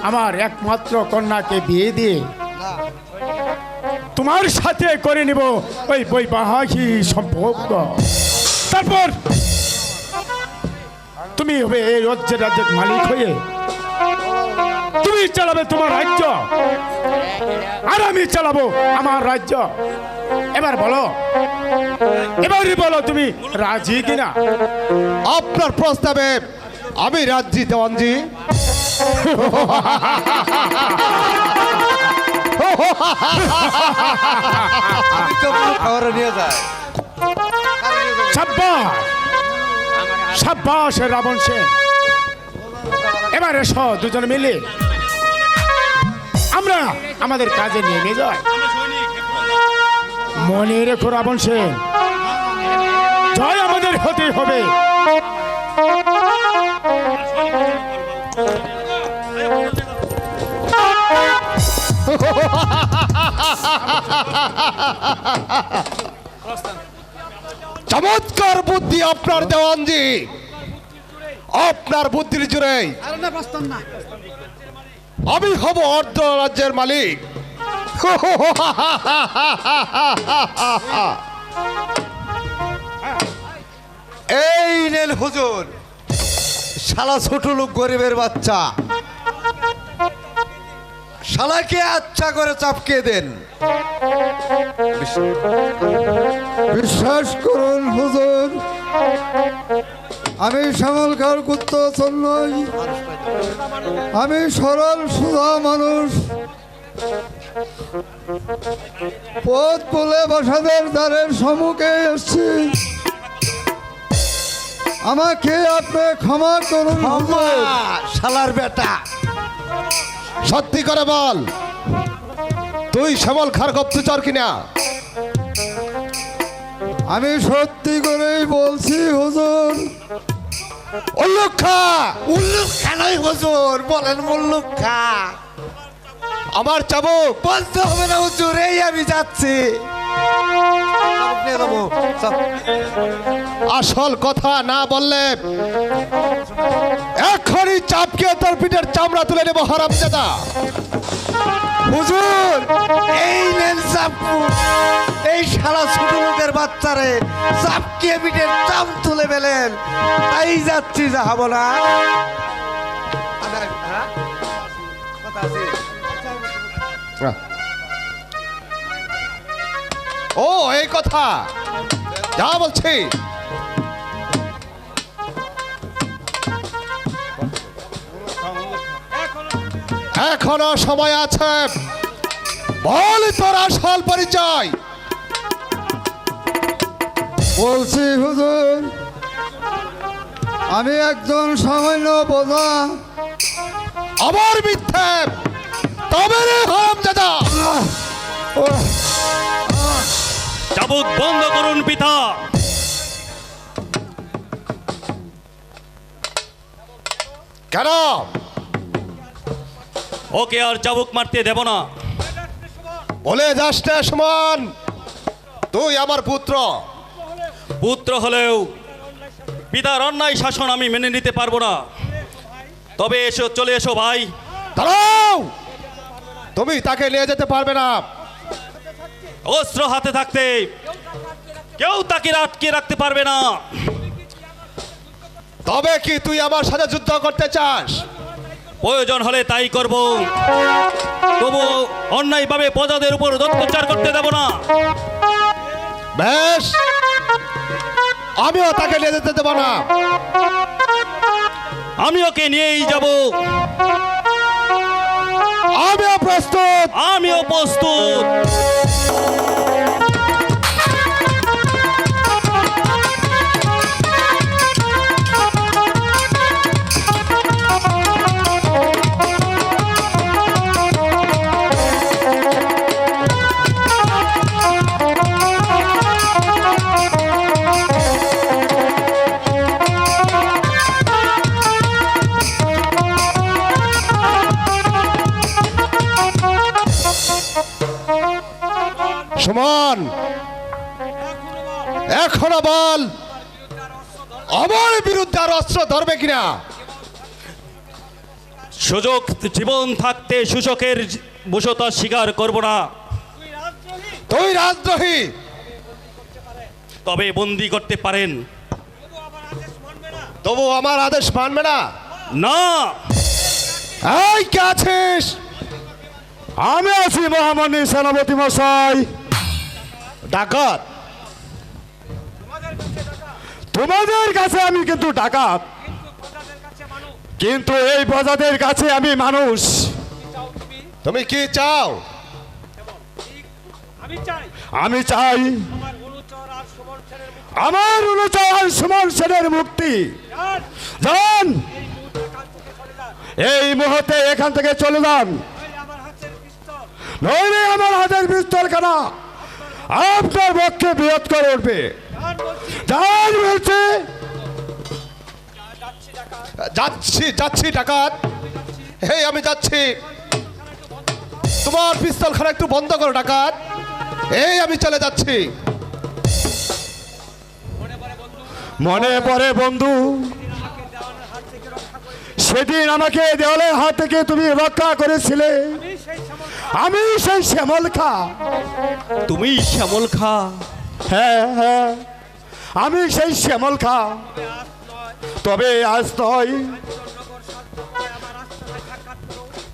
আমার একমাত্র কন্যাকে বিয়ে দিয়ে তোমার সাথে করে নিব ওই বৈবাহিক সম্পর্ক। তারপর তুমি হবে এই রাজ্যের মালিক হয়ে তুমি চালাবে তোমার রাজ্য, আর আমি চালাবো আমার রাজ্য। এবার বলো, এবারই বলো তুমি রাজি কিনা? আপনার প্রস্তাবে আমি রাজি দেওয়ানজি। সাব্বাস সাব্বাস রাবণ সেন, এবার এসো দুজন মিলে আমরা আমাদের কাজে নেমে যাই। মনে রেখো রাবণ সেন, জয় আমাদের হতে হবে। চমৎকার বুদ্ধি আপনার দেওয়ানজি। আপনার বুদ্ধির জোরে আমি হব অর্ধ রাজ্যের মালিক। এই নেন হুজুর, শালা ছোট লোক গরিবের বাচ্চা, শালাকে আচ্ছা করে চাপকে দেন। বিশ্বাস করুন হুজুর, আমি শ্যামলকার গুপ্তচর নই, আমি সরল সুধা মানুষ। পথ বলে বাসাদের দ্বারের সম্মুখে এসছি, আমাকে আপনি ক্ষমা করুন হুজুর। শালার বেটা, সত্যি করে বল, তুই শ্যামল খার গুপ্তচর কিনা? আমি সত্যি করেই বলছি হুজুর। উল্লুক্ষা উল্লুক খানাই হুজুর, বলেন মুল্লুক খা। আমার চাবুক বলতে হবে না হুজুর, এই আমি যাচ্ছি। আসল কথা না বললে এখনই চাপকে তোর পিঠের চামড়া তুলে নেবো হারামজাদা। হুজুর এই নেন চাপু, এই শালা ছোট লোকের বাচ্চারে চাপকে পিঠের চাম তুলে ফেলেন, তাই যাচ্ছি, যাবো না। ও এই কথা, যা বলছি। এখনো সময় আছে, বল তোর আসল পরিচয়। বলছি হুজুর, আমি একজন সামান্য বোঝা। আমার মিথ্যে, তবে রে হারামজাদা। চাবুক বন্ধ করুন পিতা। কেন? ওকে আর চাবুক মারতে দেব না। বলে যাস না সমান, তুই আমার পুত্র। পুত্র হলেও পিতার অন্যায় শাসন আমি মেনে নিতে পারবো না। তবে এসো, চলে এসো ভাই। দাঁড়াও, তুমি তাকে নিয়ে যেতে পারবে না। অস্ত্র হাতে থাকতে কেউ তাকে আটকে রাখতে পারবে না। তবে কি তুই আমার সাথে যুদ্ধ করতে চাস? প্রয়োজন হলে তাই করব, তবু অন্যায়ভাবে প্রজাদের উপর অত্যাচার করতে দেব না। বেশ, আমিও তাকে নিয়ে যেতে দেব না। আমি ওকে নিয়েই যাব। আমিও প্রস্তুত। আমিও প্রস্তুত। সমান এখনো বল আমার বিরুদ্ধে আর অস্ত্র ধরবে কিনা? সুযোগ জীবন থাকতে সূচকের বশতা স্বীকার করব না। তুই রাজদ্রোহী, তবে বন্দি করতে পারেন। তবু আমার আদেশ মানবে না? না, এই কে আছিস? আমি আছি মহামান্য সেনাপতি মশাই। ডাকাত? তোমাদের কাছে আমি কিন্তু ডাকাত, কিন্তু এই প্রজাদের কাছে আমি মানুষ। তুমি কি চাও? আমি চাই আমার অনুচর আর সুমন সেনের মুক্তি। যান, এই মুহূর্তে এখান থেকে চলে যান, নইলে আমার হাতের পিস্তল কানা আপনার পক্ষে বৃহৎ করে উঠবে। যান বলছে। যাচ্ছি যাচ্ছি ডাকাত, এই আমি যাচ্ছি। তোমার পিস্তল খানা একটু বন্ধ করো ডাকাত, এই আমি চলে যাচ্ছি। মনে পড়ে বন্ধু, সেদিন আমাকে দেওয়ালের হাত থেকে তুমি রক্ষা করেছিলে। আমি সেই শ্যামল খা। তুমি শ্যামল খা? হ্যাঁ হ্যাঁ, আমি সেই শ্যামল খা। তবে আজ নয়,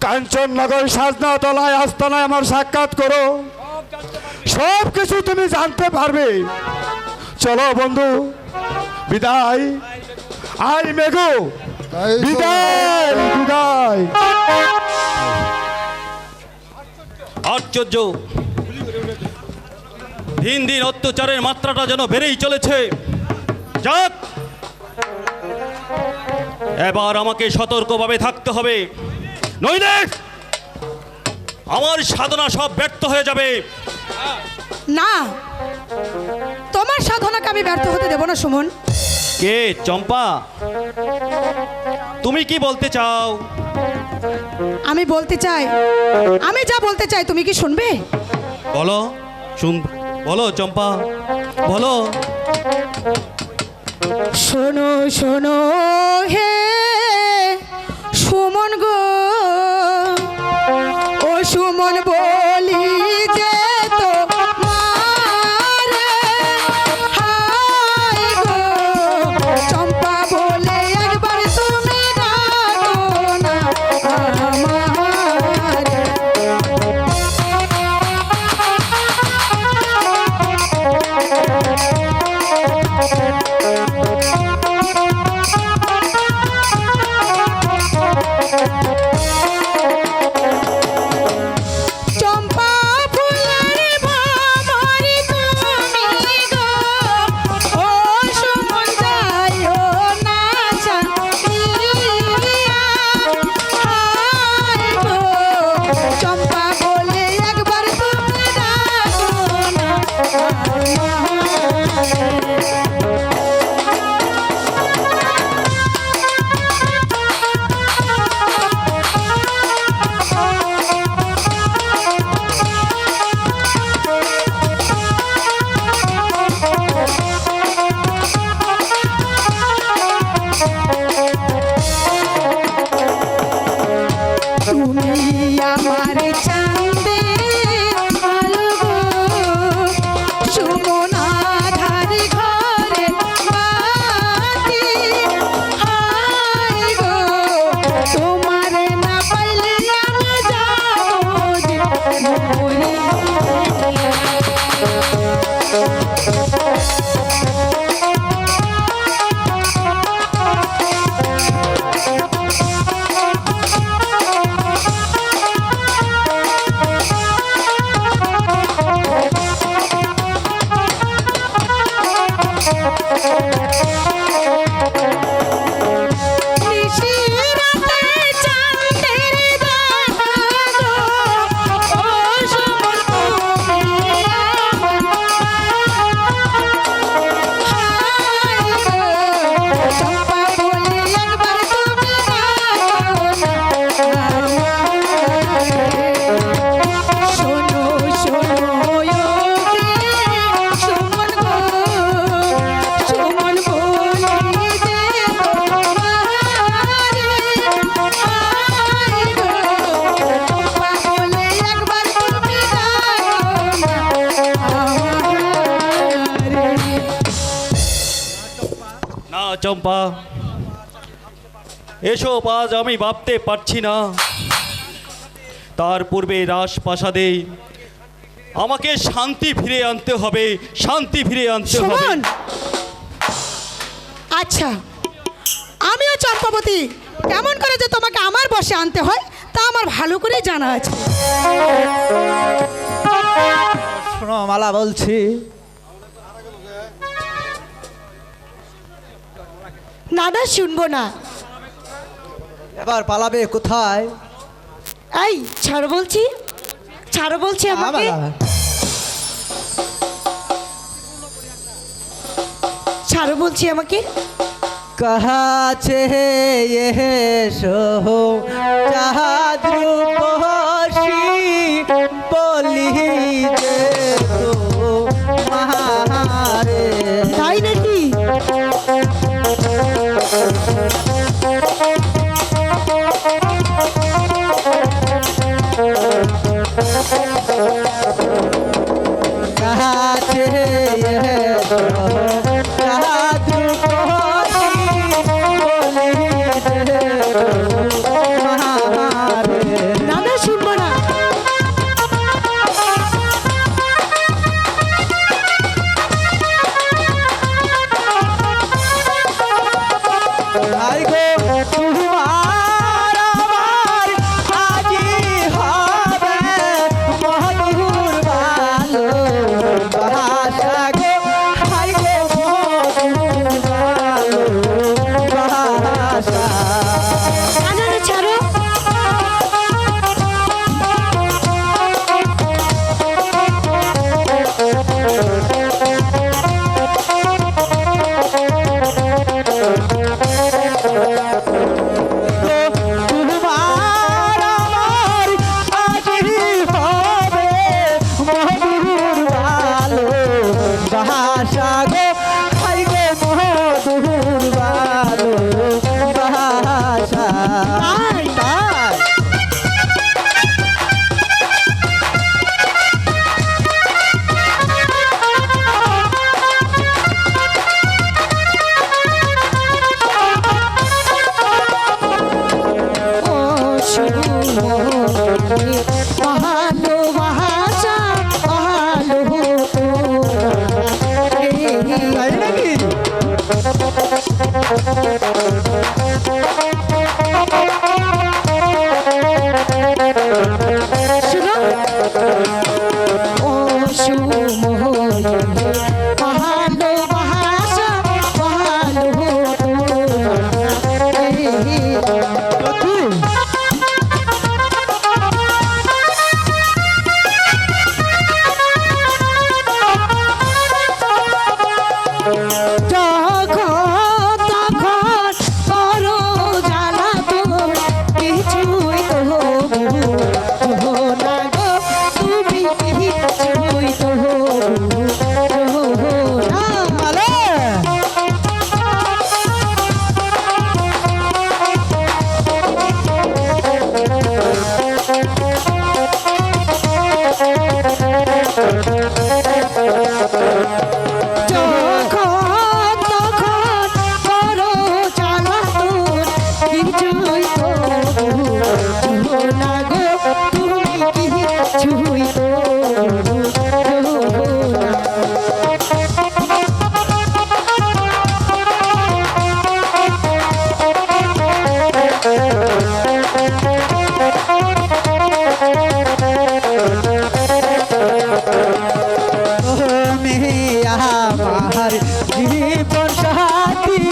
কাঞ্চননগর সাজনা তলায় আস্তানায় আমার সাক্ষাৎ করো, সব কিছু তুমি জানতে পারবে। চলো বন্ধু, বিদায়। আই মেঘু, বিদায় বিদায়। আশ্চর্য, দিন দিন অত্যাচারের মাত্রাটা যেন বেড়েই চলেছে। যাক, এবার আমাকে সতর্কভাবে থাকতে হবে, নইলে আমার সাধনা সব ব্যর্থ হয়ে যাবে। না, তোমার সাধনাকে আমি ব্যর্থ হতে দেব না সুমন। কে চম্পা? তুমি কি বলতে চাও? আমি বলতে চাই, আমি যা বলতে চাই তুমি কি শুনবে? বলো, বলো চম্পা, বলো। শোনো শোনো হে সুমন গো, ও সুমন বলি যে তো চম্পা বলে একবার তুমি ডাকো না আমার। চম্পা চম্পা, এসব আজ আমি ভাবতে পারছি না। তার পূর্বে রাজপ্রাসাদে আমাকে শান্তি ফিরে আনতে হবে, শান্তি ফিরে আনতে হবে। সুমন, আচ্ছা আমিও চম্পাবতী, কেমন করে যে তোমাকে আমার বসে আনতে হয় তা আমার ভালো করে জানা আছে। শোনো মালা বলছি, না না শুনবো না। এবার পালাবে কোথায়? এই ছাড়ো বলছি, ছাড়ো বলছি আমাকে, ছাড়ো বলছি আমাকে। কাছে এসো চাঁদ রূপসী বলি যে তোমারে। তাই নাকি? কাছে এসো চাঁদ রূপসী বলি যে তোমারে। না না শুনবো না। আই গো তোমার আমার আজি হবে মধুর ভালো বাসা গো। আই গো মধুর ভালো বাসা। না না না ছাড়ো। তোমার আমার আজি হবে মধুর ভালো বাসা গো। আই গো মধুর ভালো বাসা। তাই? তাই ও সুমনে ভালোবাসা ভালো তাই নাকি? শুনো, ও সুমনে ভালোবাসা ভালো যখন তখন করো জ্বালা তো কিছুই তো হবো না গো, তুমি কিছুই তো হবো না। আলে যখন তখন করো জ্বালা তো কিছুই তো হবো না গো, তুমি কিছুই তো হবো না। তুমি আমার জীবন সাথী,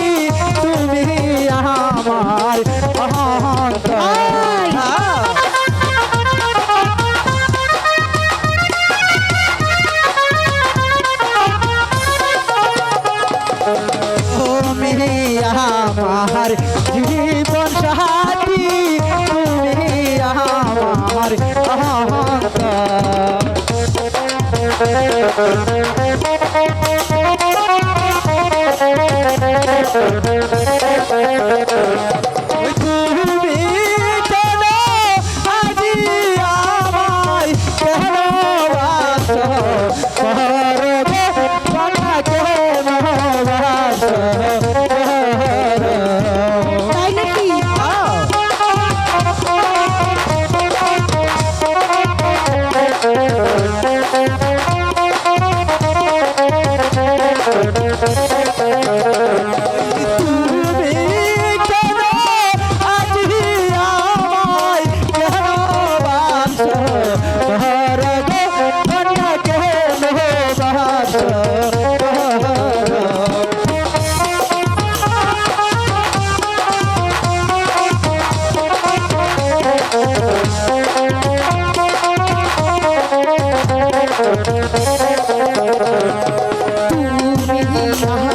তুমি আমার অন্তর। তুমি আমার জীবন সাথী, তুমি আমার তুমি কেন আজি আমায় কেন বাসো করবে কথা কেন বাসো তুমি কেন আজ আমায় কেন বাসো ঘর গো কন্যা কেন বাসো তুমি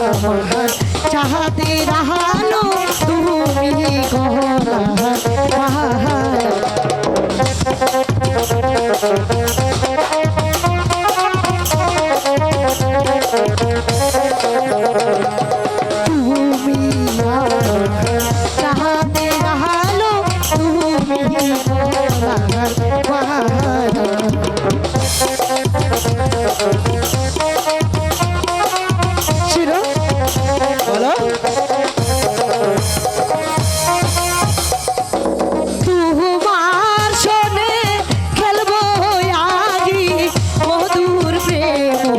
আমার চাহাতে রাহালো তুমি গহনার বাহার তুমি আমার চাহাতে রাহালো তুমি গহনার বাহার ছিল বলো তোমার শোনে খেলবো আজি মধুর প্রেম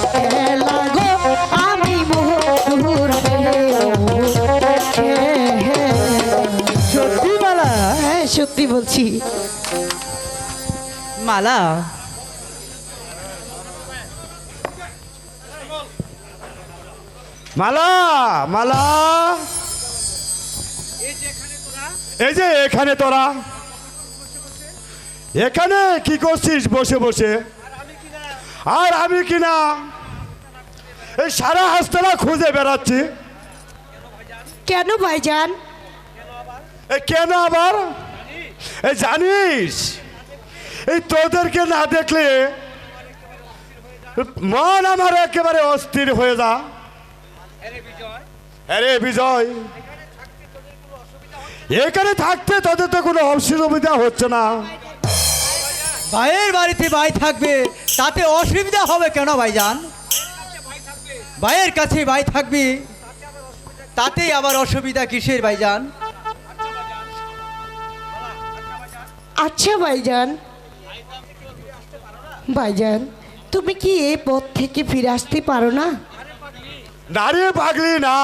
খেলা গো আমি মধুর প্রেম সত্যি মালা হ্যাঁ সত্যি বলছি মালা মালা মালা এই যে এখানে তোরা এখানে কি করছিস বসে বসে আর আমি কিনা এই সারা হাসতলা খুঁজে বেড়াচ্ছি কেন ভাইজান এই কেন আবার এই জানিস এই তোদেরকে না দেখলে মন আমার একেবারে অস্থির হয়ে যা আরে বিজয় এখানে থাকতে তোদের তো কোনো অসুবিধা হচ্ছে না ভাইয়ের বাড়িতে ভাই থাকবে তাতে অসুবিধা হবে কেন ভাইজান ভাইয়ের কাছে ভাই থাকবি তাতেই আবার অসুবিধা কিসের ভাইজান আচ্ছা ভাইজান ভাইজান তুমি কি এই পথ থেকে ফিরে আসতে পারো না নারী পাগলি না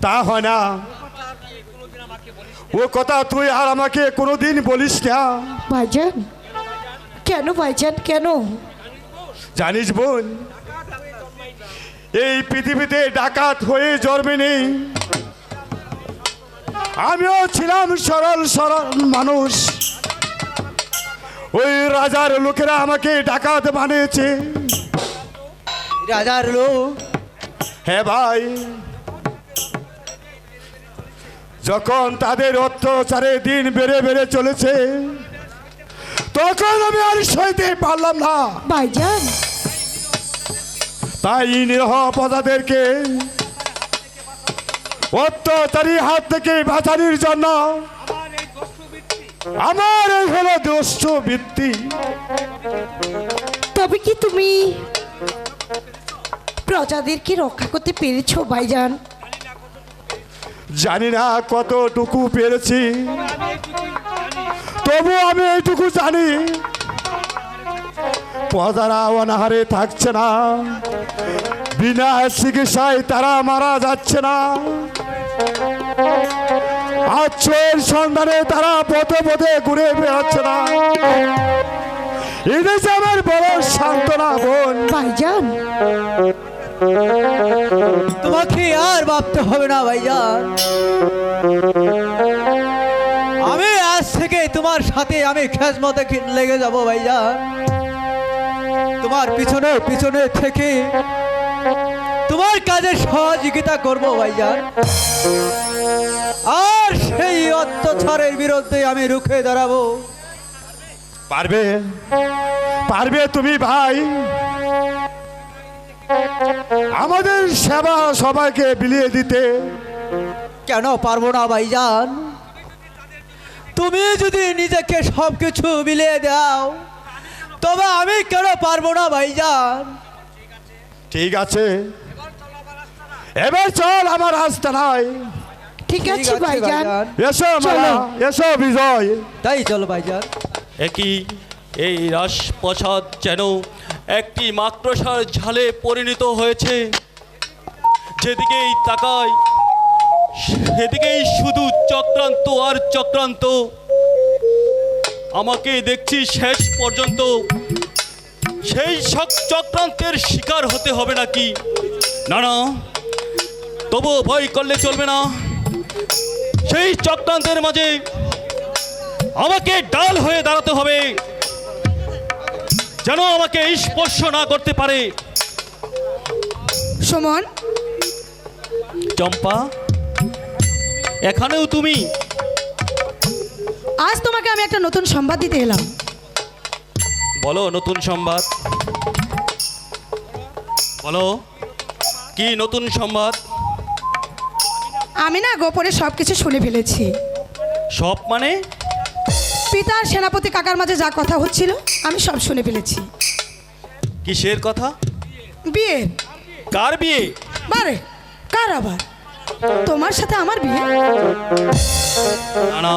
তা হয় না ও কথা তুই আর আমাকে কোনোদিন বলিস না ভাইজান কেন ভাইজান কেন জানিস বোন এই পৃথিবীতে ডাকাত হয়ে জন্মেনি আমিও ছিলাম সরল সরল মানুষ ওই রাজার লোকেরা আমাকে ডাকাত বানিয়েছে রাজার লোক হ্যাঁ ভাই যখন তাদের অত্যাচারে দিন বেড়ে বেড়ে চলেছে তখন আমি আর সইতে পারলাম না ভাইজান তাই নিরহ প্রজাদেরকে অত্যাচারী হাত থেকে বাঁচানোর জন্য আমার এই হলো দোষ বৃত্তি তবে কি তুমি প্রজাদেরকে রক্ষা করতে পেরেছো ভাইজান জানি না কতটুকু পেরেছি তবু আমি এইটুকু জানি প্রজারা অনাহারে থাকছে না বিনা চিকিৎসায় তারা মারা যাচ্ছে না আশ্রয়ের সন্ধানে তারা পথে পথে ঘুরে বেড়াচ্ছে না এটা যে আমার বড় সান্ত্বনা বোন ভাইজান তোমাকে আর ভাবতে হবে না ভাইজান আমি আজ থেকে তোমার সাথে আমি খেজমতে লেগে যাব ভাইজান তোমার পিছনে পিছনে থেকে তোমার কাজে সহযোগিতা করব ভাইজান আর সেই অত্যাচারের বিরুদ্ধে আমি রুখে দাঁড়াবো পারবে পারবে তুমি ভাই আমাদের সেবা সবাইকে বিলিয়ে দিতে কেন পারবো না ভাইজান তুমি যদি নিজেকে সবকিছু বিলিয়ে দাও তবে আমি কেন পারবো না ভাইজান ঠিক আছে এবার চল আমার রাস্তা নাই ঠিক আছে ভাইজান এসো মালা এসো বিজয় তাই চলো ভাইজান একই এই রাজপ্রাসাদ যেন একটি মাকড়সার ঝালে পরিণত হয়েছে। যেদিকেই তাকাই সেদিকেই শুধু চক্রান্ত আর চক্রান্ত। আমাকে দেখছি শেষ পর্যন্ত সেই সব চক্রান্তের শিকার হতে হবে নাকি? না না, তবুও ভয় করলে চলবে না। সেই চক্রান্তের মাঝে আমাকে ডাল হয়ে দাঁড়াতে হবে, যেন আমাকে স্পর্শ না করতে পারে। সুমন, চম্পা, এখানেও তুমি? আজ তোমাকে আমি একটা নতুন সংবাদ দিতে এলাম। বলো নতুন সংবাদ, বলো কি নতুন সংবাদ? আমি না গোপনে সব কিছু শুনে ফেলেছি। সব মানে? পিতার সেনাপতি কাকার মাঝে যা কথা হচ্ছিল আমি সব শুনে ফেলেছি। কিসের কথা? বিয়ে। কার বিয়ে? বারে, কার আবার? তোমার সাথে আমার বিয়ে? না না,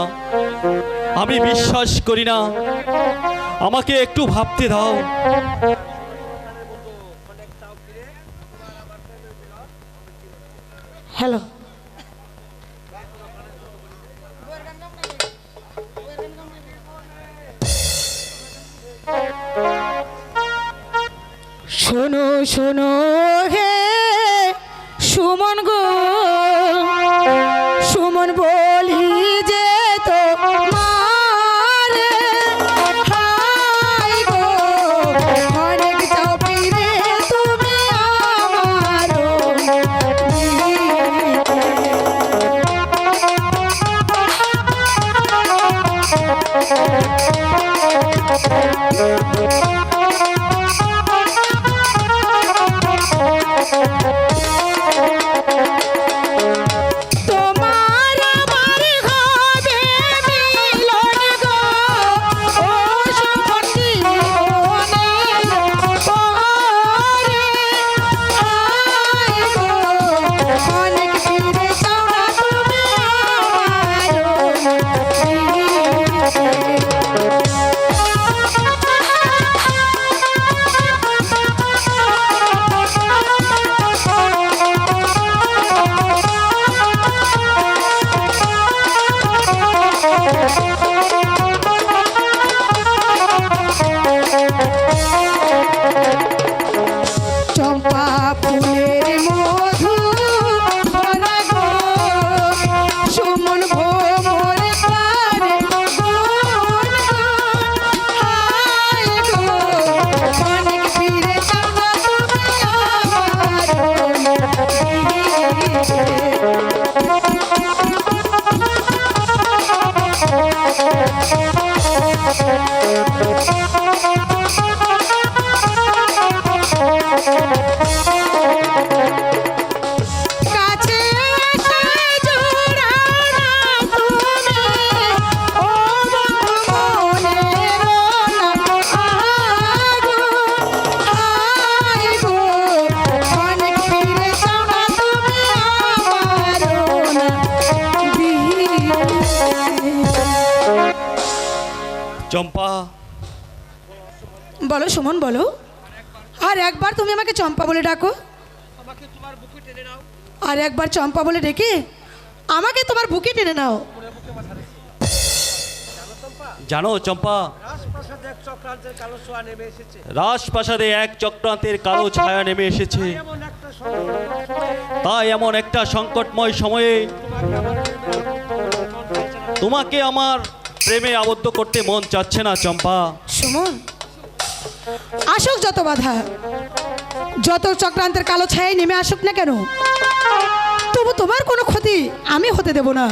আমি বিশ্বাস করি না। আমাকে একটু ভাবতে দাও। হ্যালো, শোনো শোনো হে সুমন গো, সুমন বলি যে তো মারে হাই গো, অনেক যাও ফিরে তুমি আমারও তোমার আমার হবে মিলন গো, ও সম্পত্তি বনে পরে আয় গো, অনেক ফিরে যাও না তুমি চম্পা ফুলের মধু ভরা গো, সুমন ভোমর পারে গুন হায় গো, অনেক ফিরে যাও না তুমি কাছে এসে জোড়াও না তুমি, ও বন্ধু মনের আগুন হায় গো, অনেক ফিরে যাও না তুমি আমারও চম্পা, বলো সুমন বলো, আর একবার তুমি আমাকে চম্পা বলে ডাকো। আর একবার চম্পা বলে ডেকে আমাকে তোমার বুকে টেনে নাও। জানো চম্পা, রাজপ্রাসাদে এক চক্রান্তের কালো ছায়া নেমে এসেছে। তাই এমন একটা সংকটময় সময়ে তোমাকে আমার প্রেমে আবদ্ধ করতে মন চাচ্ছে না চম্পা। সুমন, আসুক যত বাধা, যত চক্রান্তের কালো ছায়ায় নেমে আসুক না কেন, তবু তোমার কোনো ক্ষতি আমি হতে দেব না।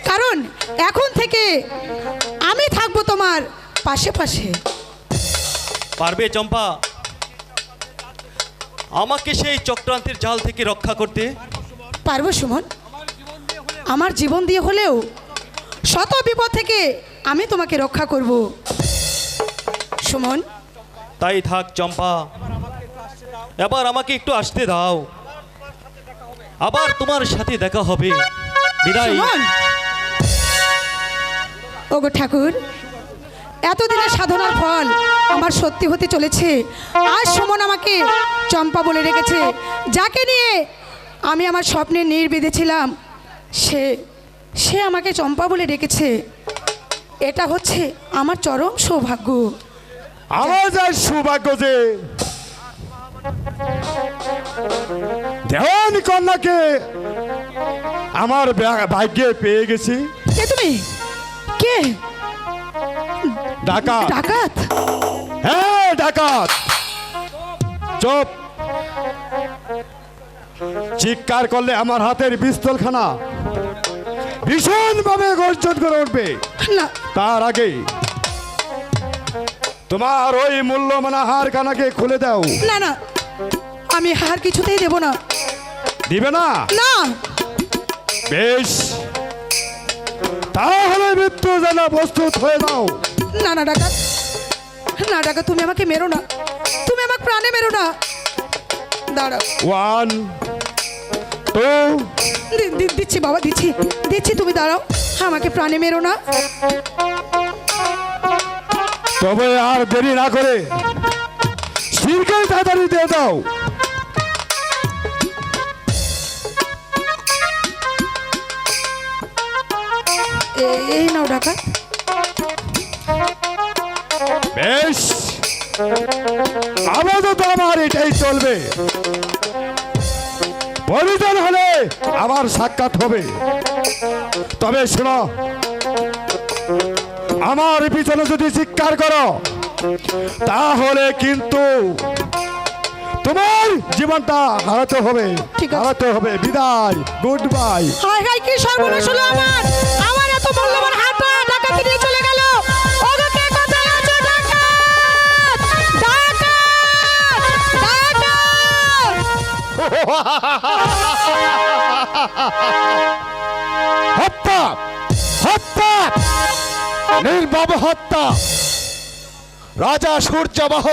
কারণ এখন থেকে আমি থাকবো তোমার পাশে পাশে। পারবে চম্পা আমাকে সেই চক্রান্তের জাল থেকে রক্ষা করতে? পারবো সুমন, আমার জীবন দিয়ে হলেও শত বিপদ থেকে আমি তোমাকে রক্ষা করব সুমন। তাই থাক চম্পা, এবার আমাকে একটু আসতে দাও, আবার তোমার সাথে দেখা হবে। বিদায়। সুমন, ওগো ঠাকুর, এতদিনের সাধনার ফল আমার সত্যি হতে চলেছে। আজ সুমন আমাকে চম্পা বলে রেখেছে, যাকে নিয়ে আমি আমার স্বপ্নে নীড় বেঁধেছিলাম, সে আমাকে চম্পা বলে ডেকেছে। এটা হচ্ছে আমার চরম সৌভাগ্য। আমার যা সৌভাগ্য যে দেওয়ান কন্যাকে আমার ভাগ্যে পেয়ে গেছি। কে তুমি? কে? ডাকাত। ডাকাত? হ্যাঁ ডাকাত। চুপ। চিৎকার করলে আমার হাতের পিস্তলখানা ভীষণভাবে গর্জন করে উঠবে। না তার আগে তোমার ওই মূল্যমানা হার কানাকে খুলে দাও। না না, আমি হার কিছুতেই দেব না। দিবে না? না। বেশ, তাহলে মৃত্যু যেন প্রস্তুত হয়ে দাও। না না ডাকাত, না ডাকাত, তুমি আমাকে মেরো না, তুমি আমাকে প্রাণে মেরো না। দাঁড়াও। 1 2 দিচ্ছি বাবা, দিচ্ছি দিচ্ছি, তুমি দাঁড়াও, আমাকে প্রাণে মেরো না। তবে আর দেরি না করে শিরকে তাড়াতাড়ি দিয়ে দাও। এই নাও ডাকাত। বেশ, আপাতত আমার এটাই চলবে। প্রয়োজন হলে আবার সাক্ষাৎ হবে। তবে শোনো, আমার পিছনে যদি চিৎকার করো তাহলে কিন্তু তোমার জীবনটা হারাতে হবে। ঠিক আছে। হারাতে হবে। বিদায়, গুড বাই। হায় হায়, কি সর্বনাশ হলো আমার! আমার এত মূল্যবান হাতটা ডাকাতি নিয়ে চলে গেল। ওগো, কে কোথায় আছো? ডাকাত! ডাকাত! ডাকাত! হত্যা, হত্যা, নির্মম হত্যা। রাজা সূর্যবাহ,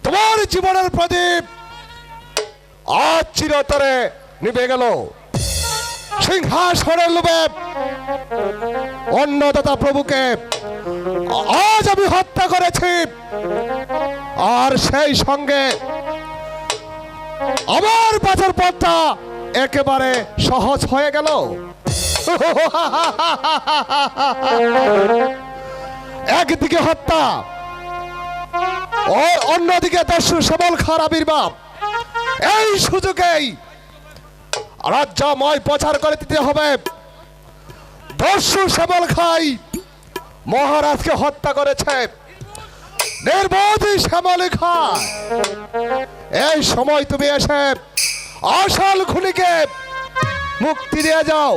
তোমার জীবনের প্রদীপ আজ চিরতরে নিভে গেল। সিংহাসনের লোভে অন্নদাতা প্রভুকে আজ আমি হত্যা করেছি, আর সেই সঙ্গে আমার বাঁচার পথটা একেবারে সহজ হয়ে গেল। একদিকে হত্যা, ও অন্যদিকে দস্যু শ্যামল খাঁর আবির্ভাব। এই সুযোগেই রাজ্যময় প্রচার করে দিতে হবে দস্যু শ্যামল খাই মহারাজকে হত্যা করেছে। নির্বোধী শ্যামল খাঁ, এই সময় তুমি এসে আসল খুনিকে মুক্তি দিয়ে যাও।